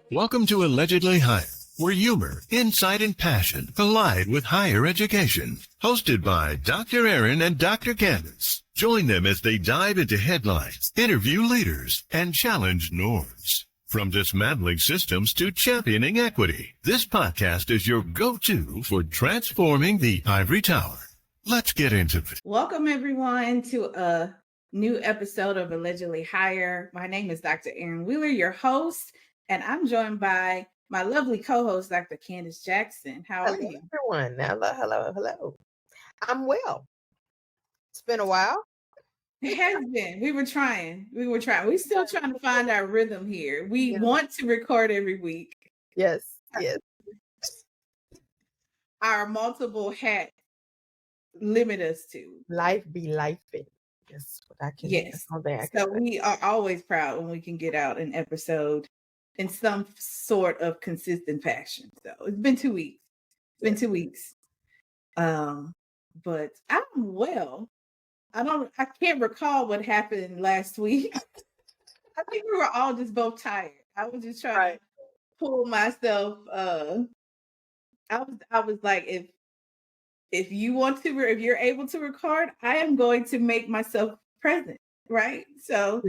Welcome to Allegedly Higher, where humor, insight, and passion collide with higher education. Hosted by Dr. Erin and Dr. Candace. Join them as they dive into headlines, interview leaders, and challenge norms. From dismantling systems to championing equity, this podcast is your go-to for transforming the ivory tower. Let's get into it. Welcome, everyone, to a new episode of Allegedly Higher. My name is Dr. Erin Wheeler, your host, and I'm joined by my lovely co-host, Dr. Candace Jackson. How are you? Everyone. Hello. I'm well. It's been a while. It has been. We were trying. We're still trying to find our rhythm here. We want to record every week. Yes. Our multiple hats limit us to. Life be lifing. That's what I can. Yes. Say. So we are always proud when we can get out an episode in some sort of consistent fashion. So it's been 2 weeks. But I'm well. I can't recall what happened last week. I think we were all just both tired. I was just trying to pull myself. I was like, if you're able to record, I am going to make myself present, right? So,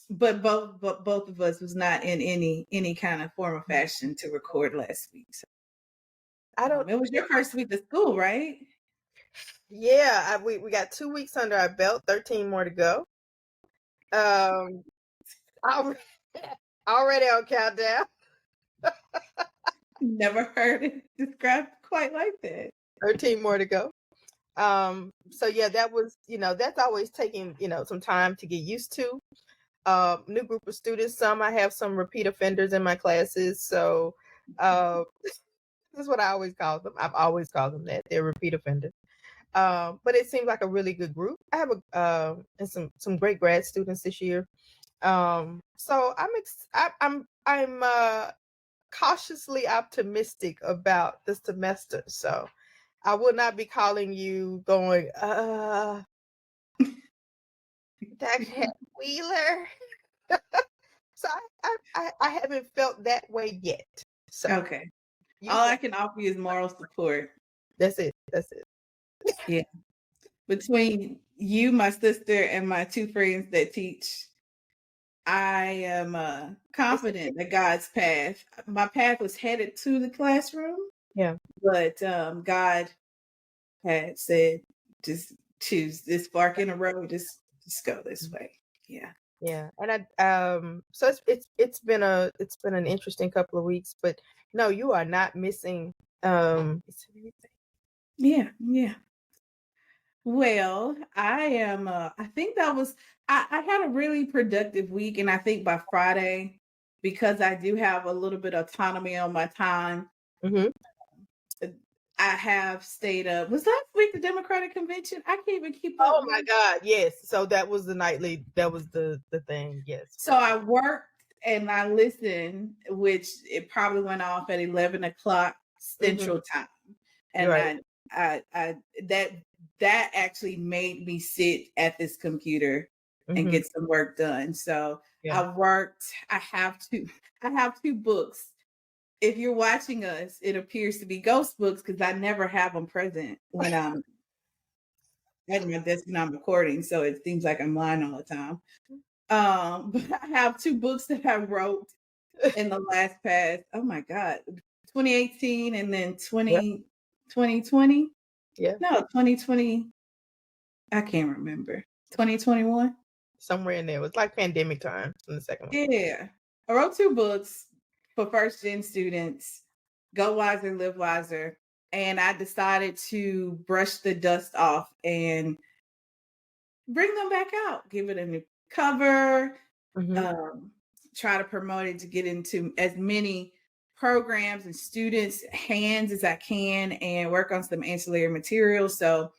but both of us was not in any kind of form or fashion to record last week. So it was your first week of school, right? Yeah, we got 2 weeks under our belt, 13 more to go. Already on countdown. Never heard it described quite like that. 13 more to go. So yeah, that was, that's always taking, some time to get used to. New group of students. I have some repeat offenders in my classes. So this is what I always call them. I've always called them that. They're repeat offenders. But it seems like a really good group. I have and some great grad students this year. So I'm cautiously optimistic about the semester. So I will not be calling you going, Dr. Wheeler. So I haven't felt that way yet. So okay. All I can offer you is moral support. That's it. Yeah. Between you, my sister, and my two friends that teach, I am confident that God's path. My path was headed to the classroom. Yeah. But God had said, just choose this fork in the road. Just go this way. Yeah. Yeah. And so it's been an interesting couple of weeks, but no, you are not missing Yeah. Well, I am I think that was I had a really productive week, and I think by Friday, because I do have a little bit of autonomy on my time, I have stayed up. Was last week the Democratic Convention? I can't even keep up. Oh my God, yes. So that was that was the thing, yes. So I worked and I listened, which it probably went off at 11 o'clock Central Time. And that actually made me sit at this computer and get some work done. So I worked. I have two books. If you're watching us, it appears to be ghost books because I never have them present when I'm at my desk and I'm recording. So it seems like I'm lying all the time. But I have two books that I wrote in the past, oh my God, 2018 and then 2020. Yeah. No, 2020. I can't remember. 2021. Somewhere in there. It was like pandemic time in the second one. Yeah. I wrote two books for first gen students, Go Wiser, Live Wiser. And I decided to brush the dust off and bring them back out, give it a new cover, try to promote it to get into as many programs and students' hands as I can and work on some ancillary materials. So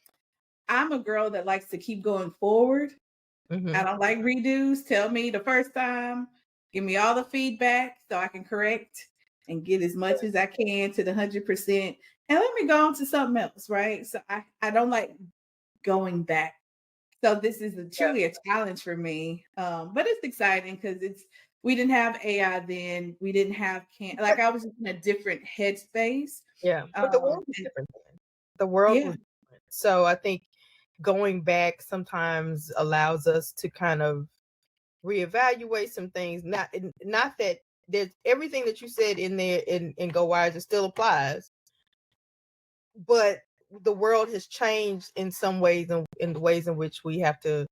I'm a girl that likes to keep going forward. I don't like redos. Tell me the first time, give me all the feedback so I can correct and get as much as I can to the 100%. And let me go on to something else, right? So I don't like going back. So this is truly a challenge for me. But it's exciting because it's we didn't have AI then. We didn't have like I was just in a different headspace. Yeah, but the world was different then. The world was different. So I think going back sometimes allows us to kind of reevaluate some things. Not that there's everything that you said in there in Go Wise, it still applies, but the world has changed in some ways, and in the ways in which we have to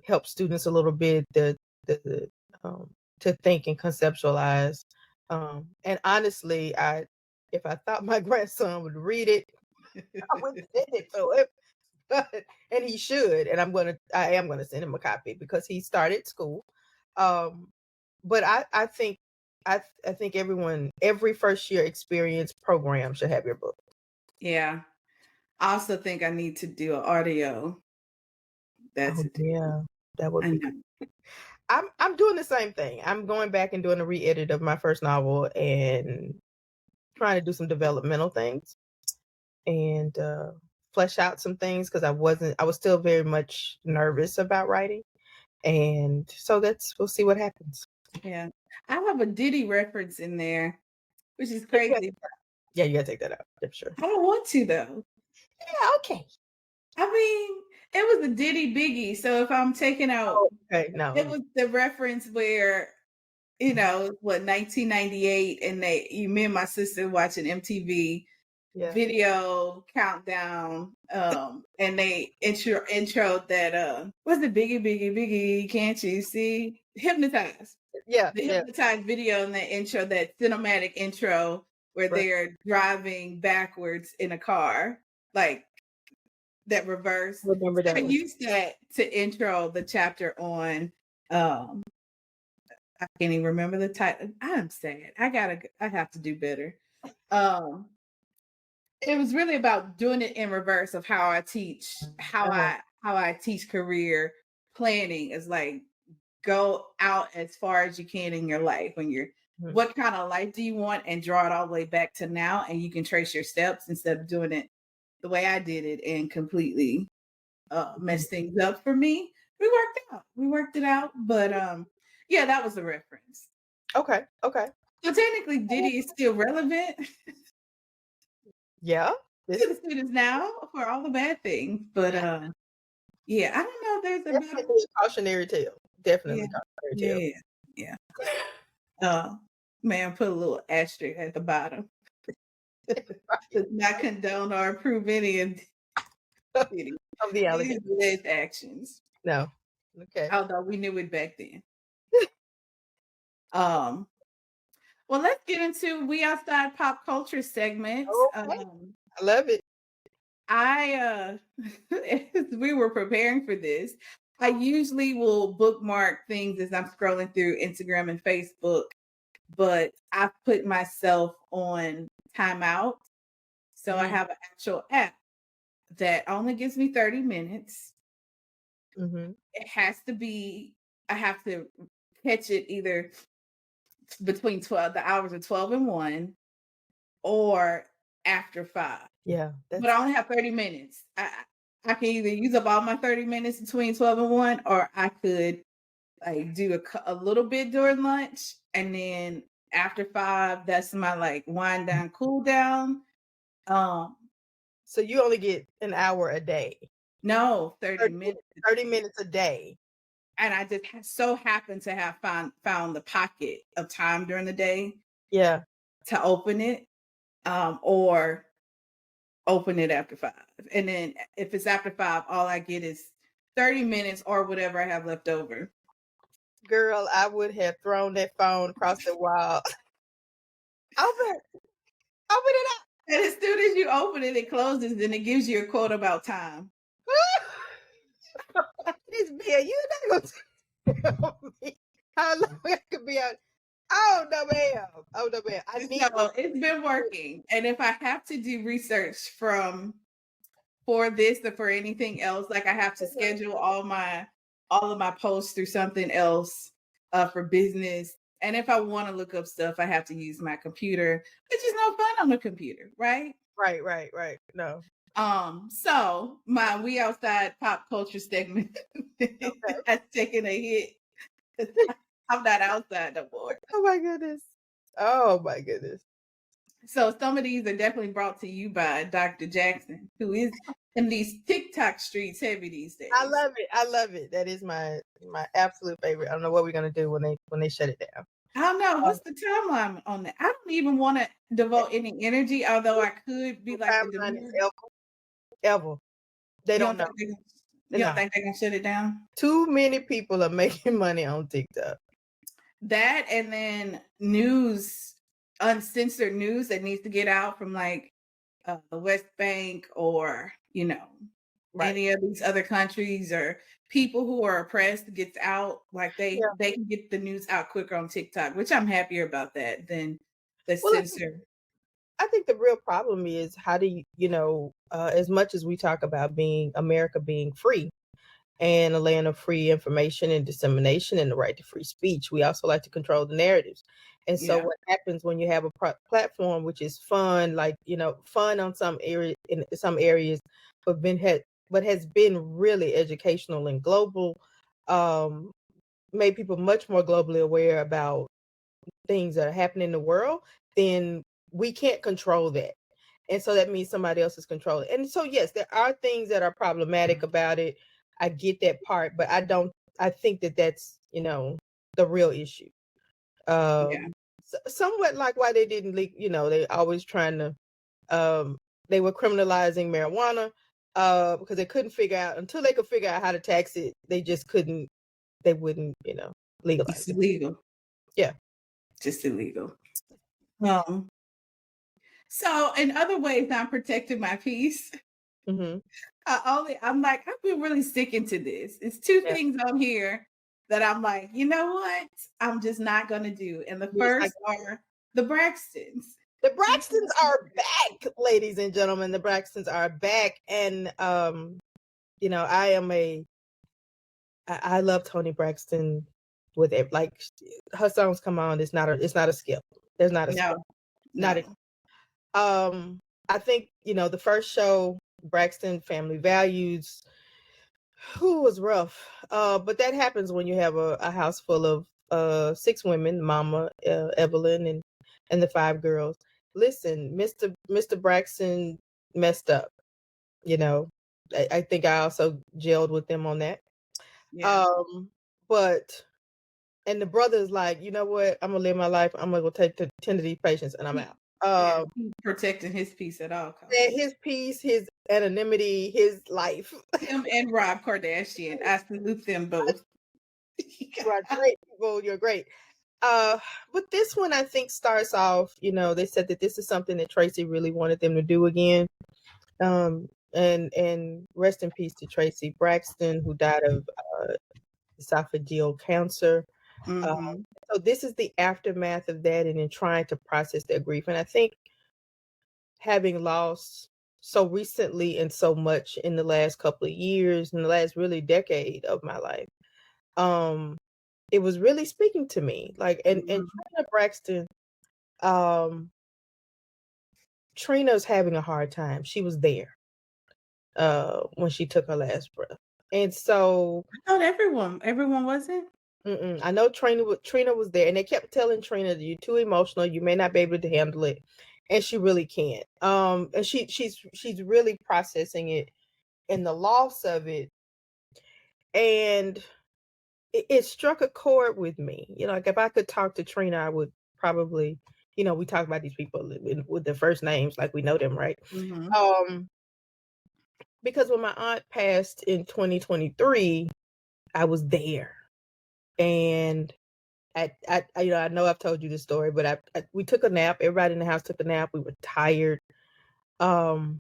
help students a little bit to think and conceptualize. And honestly, if I thought my grandson would read it, I would send it to him. And he should, and I am gonna send him a copy because he started school. But I think every first year experience program should have your book. Yeah. I also think I need to do an audio. That's yeah, that would I be know. good. I'm doing the same thing. I'm going back and doing a re-edit of my first novel and trying to do some developmental things and flesh out some things because I was still very much nervous about writing. And so we'll see what happens. Yeah. I have a Diddy reference in there, which is crazy. Yeah, you gotta take that out. I'm sure. I don't want to though. Yeah, okay. I mean, it was a Diddy Biggie. So if I'm taking out, okay, no, it was the reference where, you know, 1998, and me and my sister watching MTV video countdown, and they intro that was the Biggie, can't you see? Hypnotized. Yeah, the hypnotized video and the intro, that cinematic intro where they're driving backwards in a car, like that reverse. Remember that? I used that to intro the chapter on. I can't even remember the title. I'm sad. I have to do better. It was really about doing it in reverse of how I teach, how I teach career planning is like, go out as far as you can in your life when you're what kind of life do you want, and draw it all the way back to now, and you can trace your steps instead of doing it the way I did it and completely mess things up for me. We worked it out, but yeah, that was the reference. Okay. So technically Diddy is still relevant. Yeah. To the students now for all the bad things, but yeah, I don't know if there's definitely a cautionary tale. Definitely cautionary tale. Yeah. Man, put a little asterisk at the bottom. Does not condone or approve any of the alleged actions. No. Okay. Although we knew it back then. Well, let's get into We Outside Pop Culture segment. Okay. I love it. As we were preparing for this, I usually will bookmark things as I'm scrolling through Instagram and Facebook, but I've put myself on timeout. So I have an actual app that only gives me 30 minutes. It has to be, I have to catch it either between the hours of 12 and 1 or after 5. Yeah. But I only have 30 minutes. I can either use up all my 30 minutes between 12 and 1, or I could like do a little bit during lunch, and then after 5, that's my like wind down, cool down. So you only get an hour a day? No, 30 minutes. 30 minutes a day. And I just so happen to have found the pocket of time during the day. Yeah. To open it, or open it after 5. And then if it's after 5, all I get is 30 minutes or whatever I have left over. Girl, I would have thrown that phone across the wall. Open it up. And as soon as you open it, it closes, and it gives you a quote about time. This bill, you're not going to tell me how long I could be out. Oh, no, ma'am. It's been working. And if I have to do research for this or for anything else, like I have to schedule all of my posts through something else for business. And if I want to look up stuff, I have to use my computer, which is no fun on the computer, right? Right. No. So my We Outside Pop Culture segment has taken a hit. I'm not outside no more. Oh my goodness. Oh my goodness. So some of these are definitely brought to you by Dr. Jackson, who is in these TikTok streets heavy these days. I love it. I love it. That is my absolute favorite. I don't know what we're gonna do when they shut it down. I don't know. What's the timeline on that? I don't even want to devote any energy, although I could be like the Timeline is demure. ever. They You don't don't know. think you don't think they're gonna shut it down? Too many people are making money on TikTok. That and then news, uncensored news that needs to get out from like the West Bank or any of these other countries or people who are oppressed gets out. Like they can get the news out quicker on TikTok, which I'm happier about that than the censor. I think the real problem is how do you, as much as we talk about America being free and a land of free information and dissemination and the right to free speech, we also like to control the narratives. And so what happens when you have a platform which is fun, like, fun on some areas, but has been really educational and global, made people much more globally aware about things that are happening in the world, then we can't control that. And so that means somebody else is controlling. And so, yes, there are things that are problematic about it. I get that part, but I think that that's, the real issue. Somewhat like why they didn't leak, they always trying to, they were criminalizing marijuana, because they couldn't figure out, until they could figure out how to tax it, they wouldn't, legalize It's it. illegal. Yeah. Just illegal. So in other ways, I'm protecting my peace. Mm-hmm. I'm like, I've been really sticking to this. It's two things on here that I'm like, you know what? I'm just not gonna do. And the first are the Braxtons. The Braxtons are back, ladies and gentlemen. The Braxtons are back. And I love Toni Braxton with it. Like, her songs come on, it's not a skip. There's not a skip. Not a I think, the first show, Braxton Family Values, was rough. But that happens when you have a house full of 6 women, Mama, Evelyn, and the 5 girls. Listen, Mr. Braxton messed up. I think I also gelled with them on that. But and the brother's like, you know what? I'm gonna live my life. I'm gonna go tend to these patients, and I'm out. Protecting his peace at all costs. His peace, his anonymity, his life. Him and Rob Kardashian. I salute them both. You are great people. You're great. But this one, I think, starts off, they said that this is something that Tracy really wanted them to do again. And rest in peace to Tracy Braxton, who died of esophageal cancer. So this is the aftermath of that, and in trying to process their grief. And I think having lost so recently and so much in the last couple of years, in the last really decade of my life, it was really speaking to me. Like, and Trina Braxton, Trina's having a hard time. She was there when she took her last breath. And so I thought everyone wasn't. I know Trina was there, and they kept telling Trina that you're too emotional, you may not be able to handle it, and she really can't. And she's really processing it and the loss of it, and it struck a chord with me. Like, if I could talk to Trina, I would probably, we talk about these people with their first names like we know them, right? Because when my aunt passed in 2023, I was there. And I know I've told you this story, but we took a nap. Everybody in the house took a nap. We were tired. And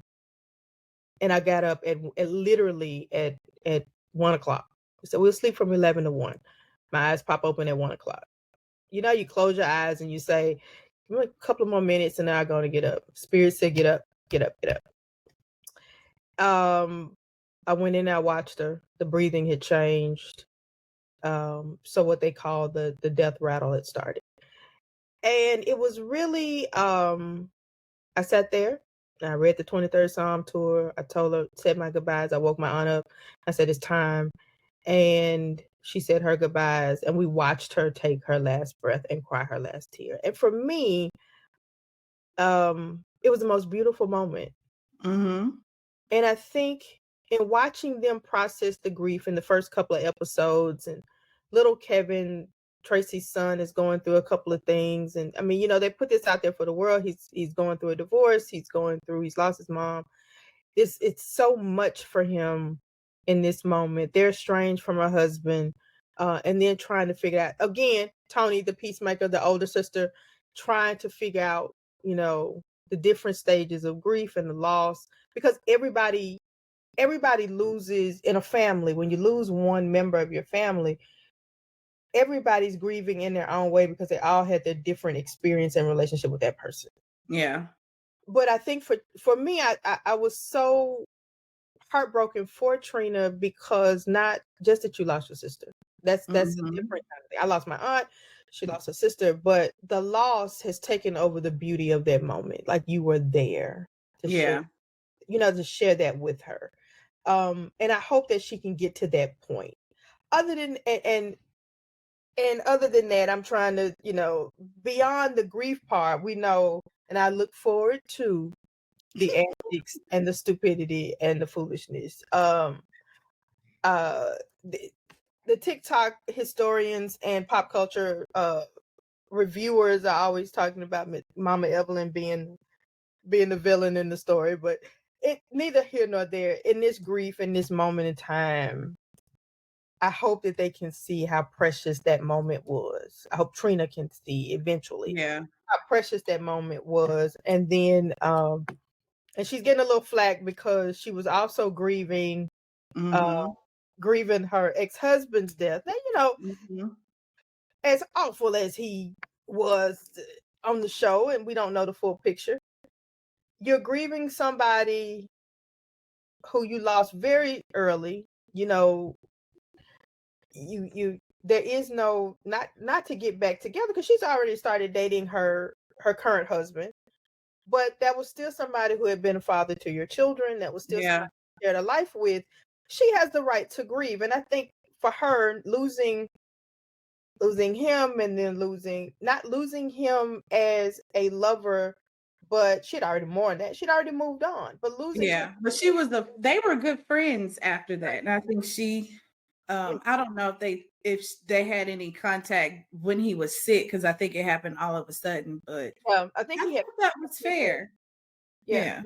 I got up at literally at 1:00. So we'll sleep from 11 to 1. My eyes pop open at 1:00. You close your eyes and you say, a couple of more minutes and then I'm going to get up. Spirit said, get up, get up, get up. I went in, I watched her. The breathing had changed. So what they call the death rattle had started. And it was really, I sat there and I read the 23rd Psalm to her. I told her, said my goodbyes. I woke my aunt up. I said, it's time. And she said her goodbyes, and we watched her take her last breath and cry her last tear. And for me, it was the most beautiful moment. Mm-hmm. And I think in watching them process the grief in the first couple of episodes, and little Kevin, Tracy's son, is going through a couple of things. And I mean, they put this out there for the world. He's going through a divorce. He's lost his mom. It's so much for him in this moment. They're estranged from her husband, and then trying to figure out, again, Tony, the peacemaker, the older sister, trying to figure out, the different stages of grief and the loss, because everybody loses in a family. When you lose one member of your family, everybody's grieving in their own way because they all had their different experience and relationship with that person. Yeah. But I think for me, I was so heartbroken for Trina, because not just that you lost your sister. That's a different kind of thing. I lost my aunt, she lost her sister, but the loss has taken over the beauty of that moment. Like, you were there to share, to share that with her. And I hope that she can get to that point. Other than other than that, I'm trying to, beyond the grief part, we know, and I look forward to the antics and the stupidity and the foolishness. The TikTok historians and pop culture reviewers are always talking about Mama Evelyn being the villain in the story, but it neither here nor there. In this grief, in this moment in time, I hope that they can see how precious that moment was. I hope Trina can see eventually how precious that moment was. And then and she's getting a little flack because she was also grieving her ex-husband's death. And as awful as he was on the show, and we don't know the full picture, you're grieving somebody who you lost very early. You there is no, not to get back together, because she's already started dating her current husband, but that was still somebody who had been a father to your children, that was still somebody you shared a life with. She has the right to grieve. And I think for her, losing him, and then not losing him as a lover, but she'd already mourned that. She'd already moved on. But losing him, but they were good friends after that. And I think she I don't know if they had any contact when he was sick, because I think it happened all of a sudden, but I think that was fair. Yeah.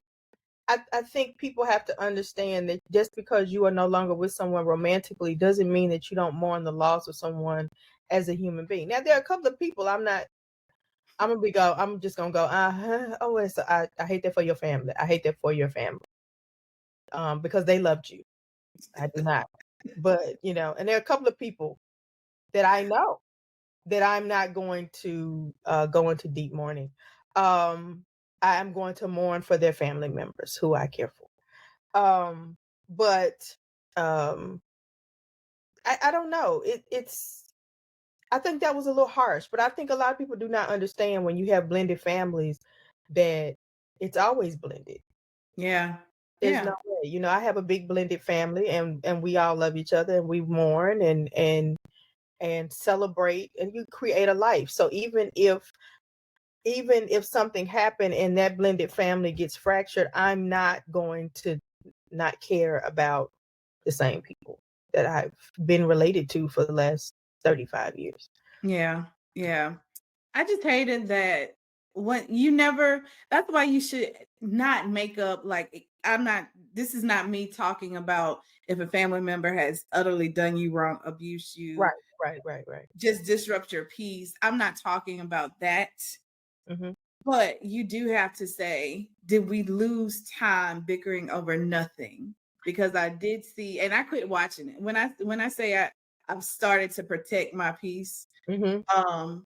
I think people have to understand that just because you are no longer with someone romantically doesn't mean that you don't mourn the loss of someone as a human being. Now, there are a couple of people I'm just gonna go, I hate that for your family. I hate that for your family. Because they loved you. I do not. But, and there are a couple of people that I know that I'm not going to go into deep mourning. I am going to mourn for their family members who I care for. But I don't know. I think that was a little harsh, but I think a lot of people do not understand when you have blended families that it's always blended. Yeah. There's no way. I have a big blended family, and we all love each other, and we mourn and celebrate, and you create a life. So even if something happened and that blended family gets fractured, I'm not going to not care about the same people that I've been related to for the last 35 years. Yeah. I just hated that that's why you should not make up, like, this is not me talking about if a family member has utterly done you wrong, abused you. Right. Just disrupt your peace. I'm not talking about that. Mm-hmm. But you do have to say, did we lose time bickering over nothing? Because I did see, and I quit watching it. When I say I've started to protect my peace, Mm-hmm.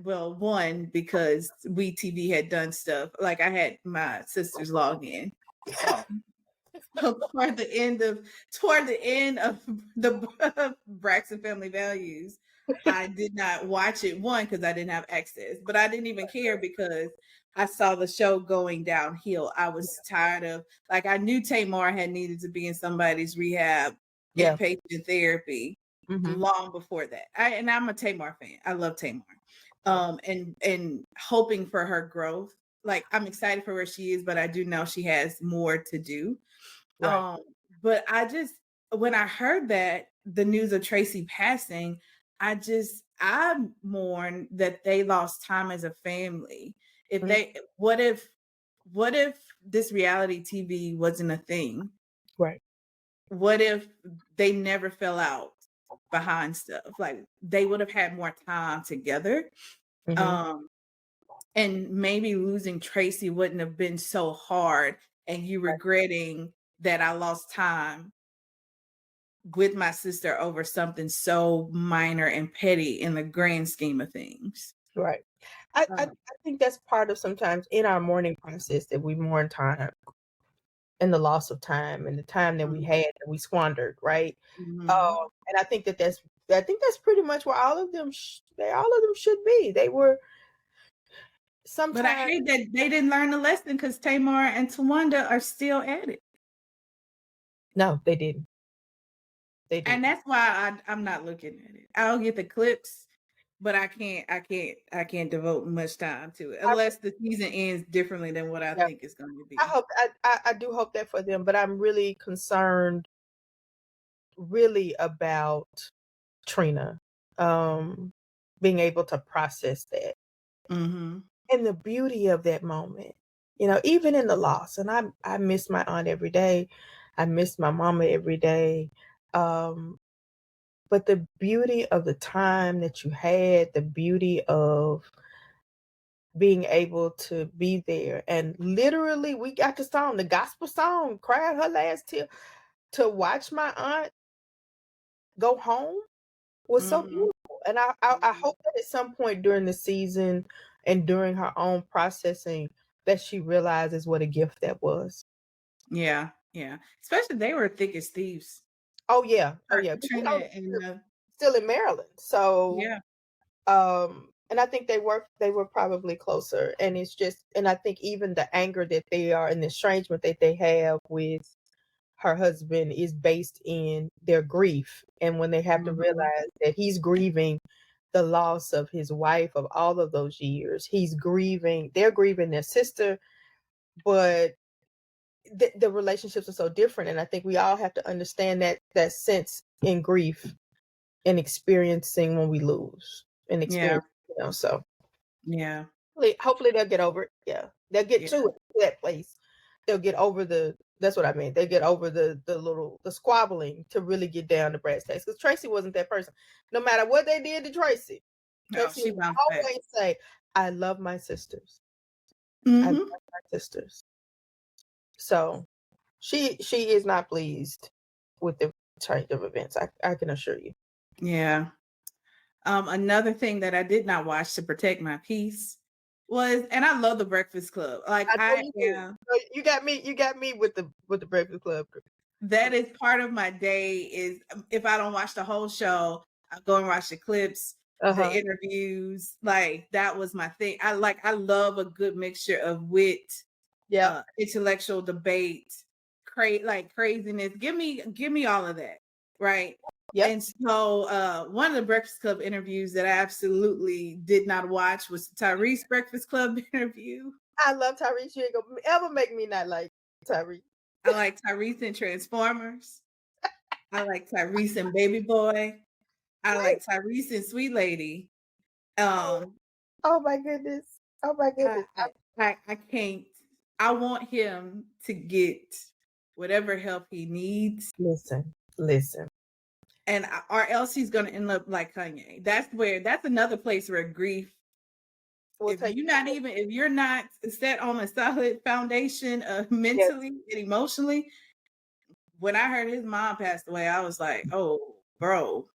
Well, one, because WeTV had done stuff, like I had my sisters log in. Toward the end of the Braxton Family Values, I did not watch it, one, because I didn't have access, but I didn't even care because I saw the show going downhill. I was tired of, like, I knew Tamar had needed to be in somebody's rehab Yeah. inpatient therapy long before that. And I'm a Tamar fan. I love Tamar. And hoping for her growth. Like, I'm excited for where she is, but I do know she has more to do. Right. But when I heard that the news of Tracy passing, I mourn that they lost time as a family. If they, what if this reality TV wasn't a thing? Right. What if they never fell out behind stuff? Like, they would have had more time together. Um, and maybe losing Tracy wouldn't have been so hard, and you regretting that I lost time with my sister over something so minor and petty in the grand scheme of things. Right. I think that's part of sometimes in our mourning process that we mourn time and the loss of time and the time that we had that we squandered, right? And I think that's pretty much where all of them should be. They were sometimes. But I hate that they didn't learn the lesson, because Tamar and Tawanda are still at it. No, they didn't. And that's why I'm not looking at it. I'll get the clips, but I can't devote much time to it unless the season ends differently than what I think it's going to be. I do hope that for them, but I'm really concerned about Trina being able to process that. And the beauty of that moment, even in the loss. And I miss my aunt every day. I miss my mama every day. But the beauty of the time that you had, the beauty of being able to be there. And literally, we got the gospel song, cried her last tear. To watch my aunt go home was so beautiful. And I hope that at some point during the season and during her own processing that she realizes what a gift that was. Yeah. Especially they were thick as thieves. Oh yeah. Trina and still in Maryland. So yeah. And I think they were probably closer. And it's just, and I think even the anger that they are and the estrangement that they have with her husband is based in their grief. And when they have to realize that he's grieving the loss of his wife of all of those years, they're grieving their sister, but the relationships are so different. And I think we all have to understand that sense in grief and experiencing when we lose and experience, so. Yeah. Hopefully they'll get over it. Yeah. They'll get to that place. They'll get over that's what I mean. They get over the squabbling to really get down to brass tacks. Because Tracy wasn't that person. No matter what they did to Tracy would always say, I love my sisters. I love my sisters. So she is not pleased with the change of events. I can assure you. Yeah. Another thing that I did not watch to protect my peace was, and I love the Breakfast Club. Like, you got me with the Breakfast Club. That is part of my day. Is if I don't watch the whole show, I go and watch the clips, the interviews. Like, that was my thing. I love a good mixture of wit, intellectual debate, craziness. Give me all of that, right? Yep. And so one of the Breakfast Club interviews that I absolutely did not watch was the Tyrese Breakfast Club interview. I love Tyrese. You ain't gonna ever make me not like Tyrese. I like Tyrese in Transformers. I like Tyrese in Baby Boy. I like Tyrese in Sweet Lady. Oh my goodness. Oh my goodness. I can't. I want him to get whatever help he needs. Listen. And or else he's going to end up like Kanye. That's another place where grief. If you're not set on a solid foundation mentally and emotionally. When I heard his mom passed away, I was like, "Oh, bro."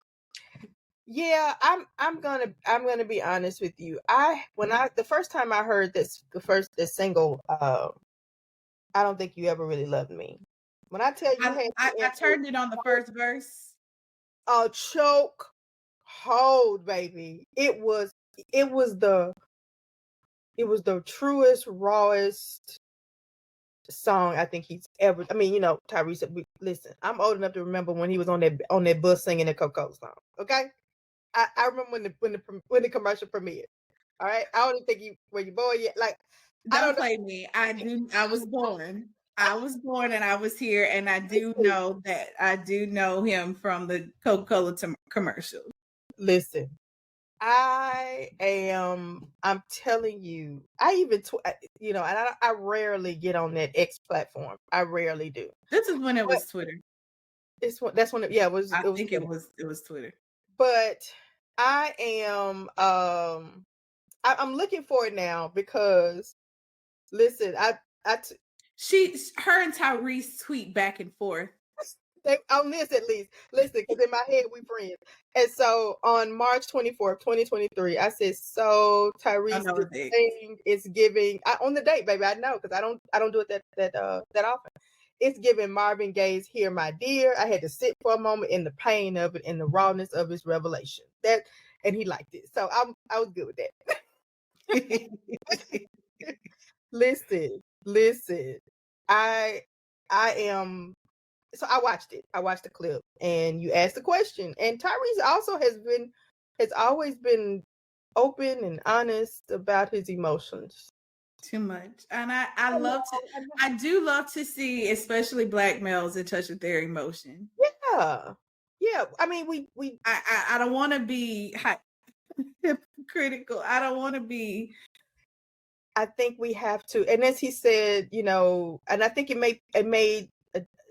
Yeah, I'm gonna be honest with you. The first time I heard this single, I don't think you ever really loved me. When I tell you, I turned it on the first verse. A choke hold, baby. It was the truest, rawest song I think he's ever. I mean, you know, Tyrese. Listen, I'm old enough to remember when he was on that bus singing the Coca-Cola song. Okay, I remember when the commercial premiered. All right, I don't even think you were you born yet. Like, I Don't don't know. play me. I was born. I was born and I was here, and I do know that I do know him from the Coca-Cola commercial. Listen, I'm telling you, I even, you know, and I rarely get on that X platform. I rarely do. This is when it was Twitter. That's when it was. I It was think Twitter. it was Twitter. But I am, I'm looking for it now because, listen, her and Tyrese tweet back and forth. On this at least. Listen, because in my head we friends. And so on March 24th, 2023, I said, so Tyrese, this thing is giving on the date, baby. I know because I don't do it that often. It's giving Marvin Gaye's "Here My Dear." I had to sit for a moment in the pain of it and the rawness of his revelation. And he liked it. So I was good with that. Listen. I am. So I watched it. I watched the clip, and you asked the question. And Tyrese also has always been open and honest about his emotions. Too much, and I do love to see, especially Black males, in touch with their emotion. Yeah. I mean, I don't want to be hypocritical. I don't want to be. I think we have to, and as he said, you know, and I think it made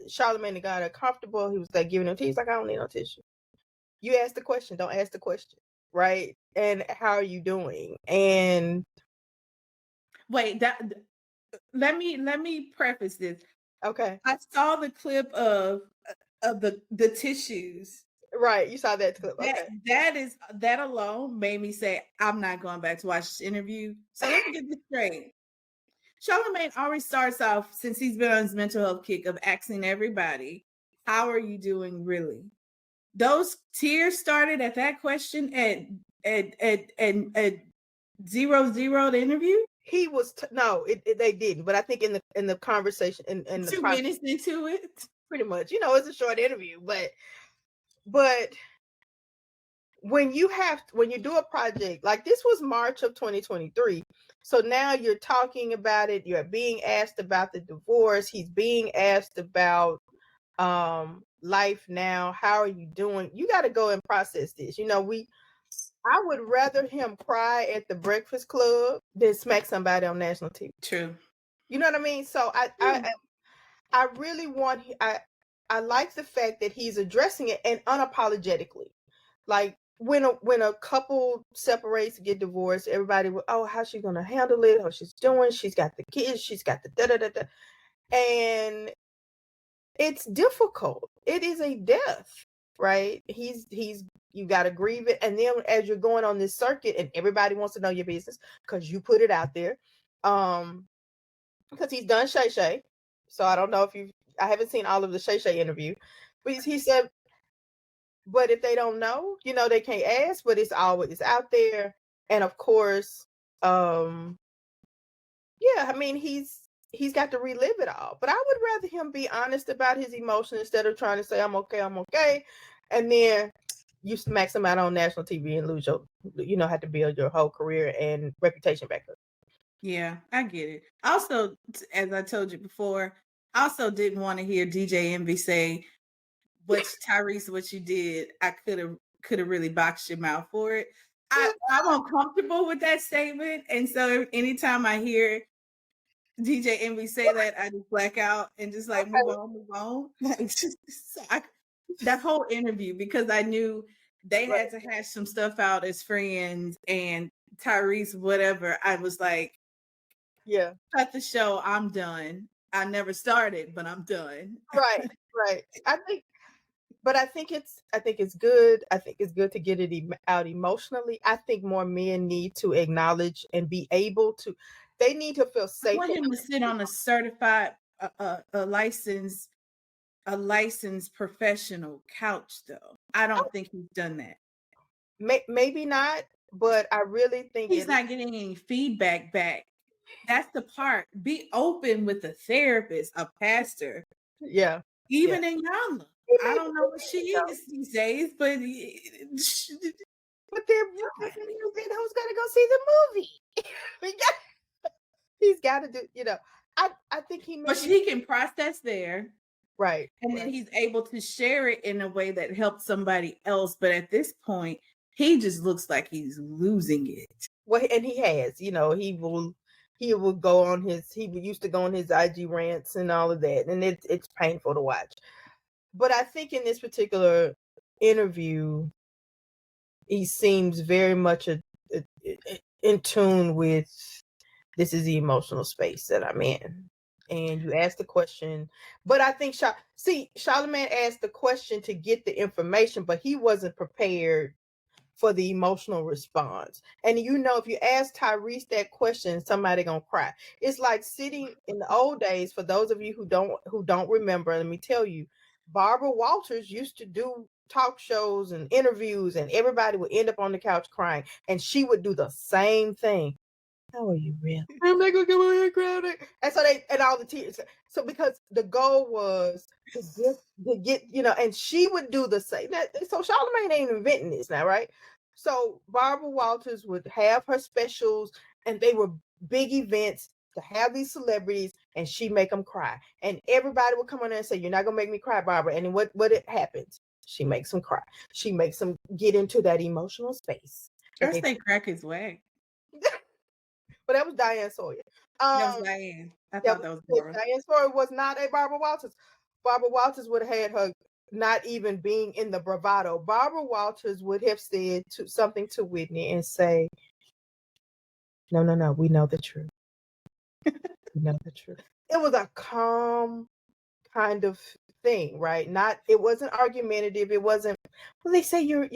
Charlamagne the God uncomfortable. He was like giving him tea. He's like, I don't need no tissue. You ask the question, don't ask the question, right? And how are you doing? And wait, let me preface this. Okay. I saw the clip of the tissues. Right, you saw that clip. Okay. That alone made me say, I'm not going back to watch this interview. So let me get this straight. Charlamagne always starts off, since he's been on his mental health kick, of asking everybody, how are you doing really? Those tears started at that question at 0-0 the interview. He was no, they didn't. But I think in the conversation in the 2 minutes into it, pretty much. You know, it's a short interview, but when you do a project like this, was March of 2023. So now you're talking about it. You're being asked about the divorce. He's being asked about life now. How are you doing? You got to go and process this. You know, I would rather him cry at the Breakfast Club than smack somebody on national TV. True. You know what I mean? So I really want, I like the fact that he's addressing it and unapologetically. Like when a couple separates, get divorced, everybody will, oh, how's she gonna handle it? How she's doing? She's got the kids. She's got the da-da-da-da. And it's difficult. It is a death, right? You got to grieve it. And then as you're going on this circuit and everybody wants to know your business because you put it out there, because he's done Shay Shay. So I don't know if I haven't seen all of the Shay Shay interview, but he said, but if they don't know, you know, they can't ask, but it's always out there. And of course, yeah, I mean, he's got to relive it all. But I would rather him be honest about his emotions instead of trying to say, I'm okay. And then you smack somebody on national TV and lose have to build your whole career and reputation back up. Yeah, I get it. Also, as I told you before, I also didn't want to hear DJ Envy say, Tyrese, what you did, I could have really boxed your mouth for it. I'm uncomfortable with that statement. And so anytime I hear DJ Envy say that, I just black out and just like move on. That whole interview, because I knew they had to hash some stuff out as friends, and Tyrese, whatever, I was like, yeah, cut the show. I'm done. I never started, but I'm done. Right. I think it's good. I think it's good to get it out emotionally. I think more men need to acknowledge and be able to. They need to feel safe. I want him to sit on a certified, a licensed professional couch, though. I don't think he's done that. Maybe not, but I really think he's not getting any feedback back. That's the part. Be open with a therapist, a pastor, Yeah. even in Yama. He I made don't know the what she movie, though. is these days, but But then who's gonna go see the movie? He's got to do. I think he but made she can process there, right, and then right. he's able to share it in a way that helps somebody else. But at this point, he just looks like he's losing it. Well, and he has. He will go on he used to go on his IG rants and all of that, and it's painful to watch. But I think in this particular interview, he seems very much in tune with this is the emotional space that I'm in. And you asked the question, but I think Charlamagne asked the question to get the information, but he wasn't prepared for the emotional response. And if you ask Tyrese that question, somebody gonna cry. It's like sitting in the old days. For those of you who don't remember, let me tell you, Barbara Walters used to do talk shows and interviews, and everybody would end up on the couch crying, and she would do the same thing. How are you really? I'm not gonna come on here crying. And so and all the tears. So because the goal was to get, and she would do the same. So Charlamagne ain't inventing this now, right? So Barbara Walters would have her specials, and they were big events to have these celebrities, and she make them cry. And everybody would come on there and say, "You're not gonna make me cry, Barbara." And what it happens? She makes them cry. She makes them get into that emotional space. First, they crack his way. But that was Diane Sawyer. That was Diane. I thought that was Barbara. Diane Sawyer was not a Barbara Walters. Barbara Walters would have had her not even being in the bravado. Barbara Walters would have said something to Whitney and say, No, we know the truth. We know the truth. It was a calm kind of thing, right? It wasn't argumentative. It wasn't, well, they say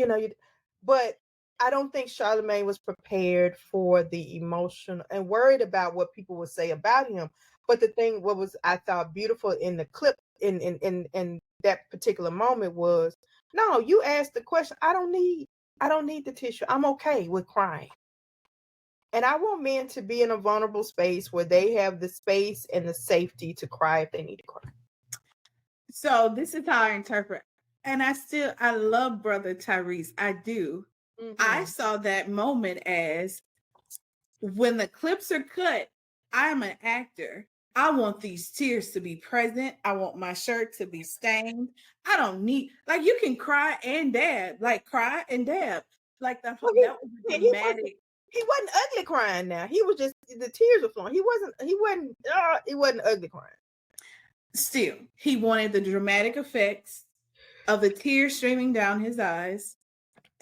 but I don't think Charlamagne was prepared for the emotion and worried about what people would say about him. But the thing, what was I thought beautiful in the clip in that particular moment was, no, you asked the question. I don't need the tissue. I'm okay with crying. And I want men to be in a vulnerable space where they have the space and the safety to cry if they need to cry. So this is how I interpret. And I love brother Tyrese. I do. Mm-hmm. I saw that moment as when the clips are cut, I'm an actor. I want these tears to be present. I want my shirt to be stained. I don't need, like, you can cry and dab, like cry and dab. Like that was dramatic. He wasn't ugly crying now. He was just, the tears were flowing. He wasn't ugly crying. Still, he wanted the dramatic effects of the tears streaming down his eyes,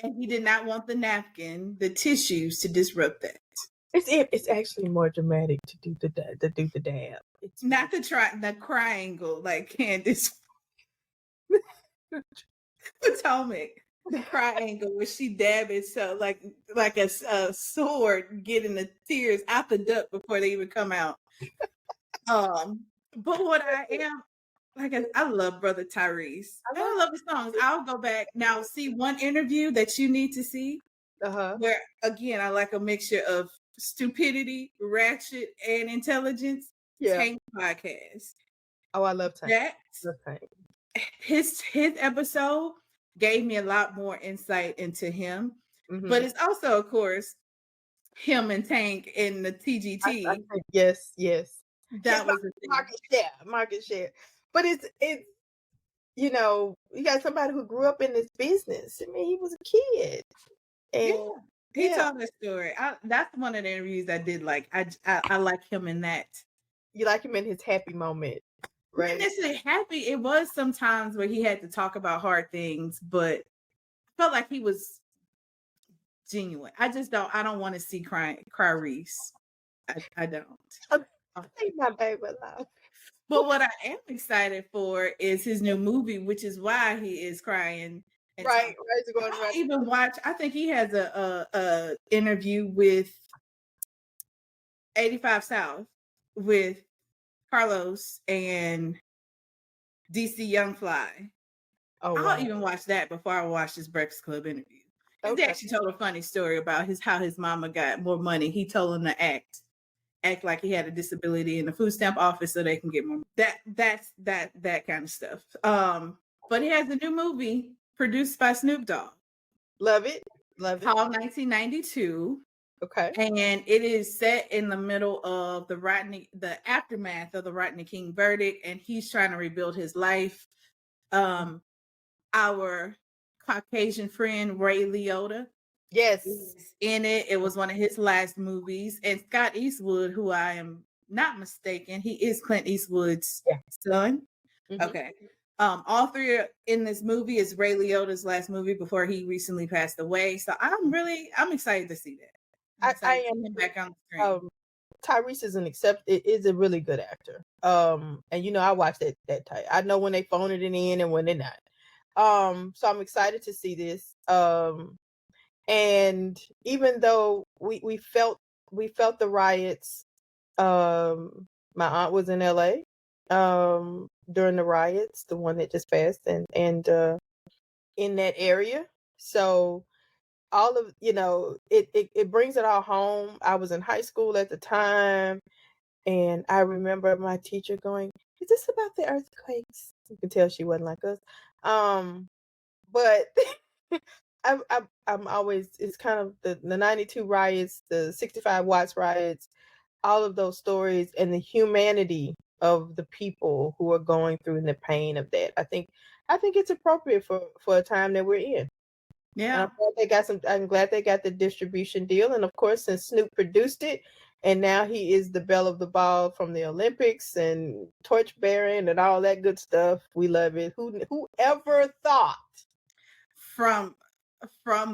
and he did not want the napkin, the tissues to disrupt that. It's actually more dramatic to do the dab. It's not the triangle like Candace Potomac. The triangle where she dabbed it so like a sword, getting the tears out the duct before they even come out. But what I am, I love brother Tyrese. I love his songs. I'll go back now, see one interview that you need to see, where again I like a mixture of stupidity, ratchet, and intelligence. Yeah. Tank podcast. Oh, I love Tank. His episode gave me a lot more insight into him. Mm-hmm. But it's also, of course, him and Tank in the TGT. Yes. That was market share. But it's you got somebody who grew up in this business. I mean, he was a kid. And he told a story. That's one of the interviews I did like. I like him in that. You like him in his happy moment, right? Not necessarily happy. It was sometimes where he had to talk about hard things, but I felt like he was genuine. I don't want to see Tyrese. I don't. I think my baby love. But what I am excited for is his new movie, which is why he is crying. Right. Even watch. I think he has a interview with 85 South with Carlos and DC Young Fly. Oh, I'll even watch that before I watch this Breakfast Club interview. He actually told a funny story about how his mama got more money. He told him to act, act like he had a disability in the food stamp office so they can get more. That kind of stuff. But he has a new movie produced by Snoop Dogg. Love it. Love it. Called 1992. Okay. And it is set in the middle of the aftermath of the Rodney King verdict, and he's trying to rebuild his life. Our Caucasian friend Ray Liotta, yes, is in it. It was one of his last movies, and Scott Eastwood, who I am not mistaken, he is Clint Eastwood's son. Mhm. Okay. All three are in this movie. Is Ray Liotta's last movie before he recently passed away. So I'm excited to see that. I am back on the screen. Tyrese is a really good actor. And you know, I watched that type. I know when they phone it in and when they're not. So I'm excited to see this. And even though we felt the riots, my aunt was in LA during the riots, the one that just passed, and in that area. So all of, you know, it brings it all home. I was in high school at the time, and I remember my teacher going, "Is this about the earthquakes?" You can tell she wasn't like us. But I'm always, it's kind of the 92 riots, the 65 Watts riots, all of those stories, and the humanity of the people who are going through the pain of that. I think it's appropriate for a time that we're in. Yeah. I'm glad they got the distribution deal. And of course, since Snoop produced it, and now he is the belle of the ball from the Olympics and torch bearing and all that good stuff. We love it. Whoever thought from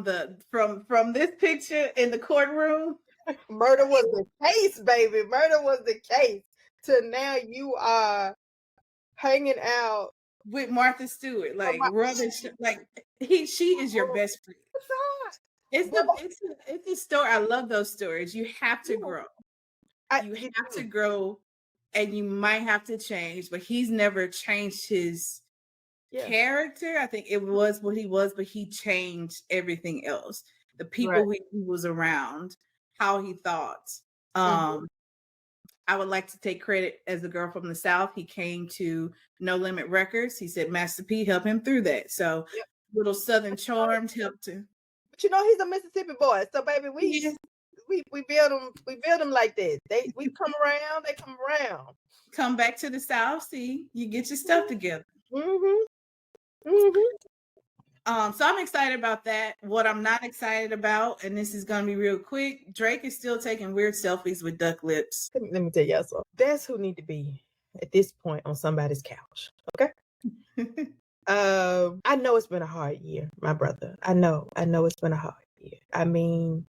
this picture in the courtroom, murder was the case, baby. Murder was the case. To now you are hanging out with Martha Stewart, like rubbish, like she is your best friend. It's a story. I love those stories. You have to grow. You have to grow, and you might have to change. But he's never changed his character. I think it was what he was, but he changed everything else. The people he was around, how he thought. I would like to take credit as a girl from the South. He came to No Limit Records. He said Master P helped him through that. So little Southern charms helped him. But you know, he's a Mississippi boy. So baby, we build them like that. We come around, they come around. Come back to the South, see, you get your stuff together. So I'm excited about that. What I'm not excited about, and this is gonna be real quick, Drake is still taking weird selfies with duck lips. Let me tell y'all something. That's who need to be at this point on somebody's couch. Okay. I know it's been a hard year, my brother. I know it's been a hard year. I mean,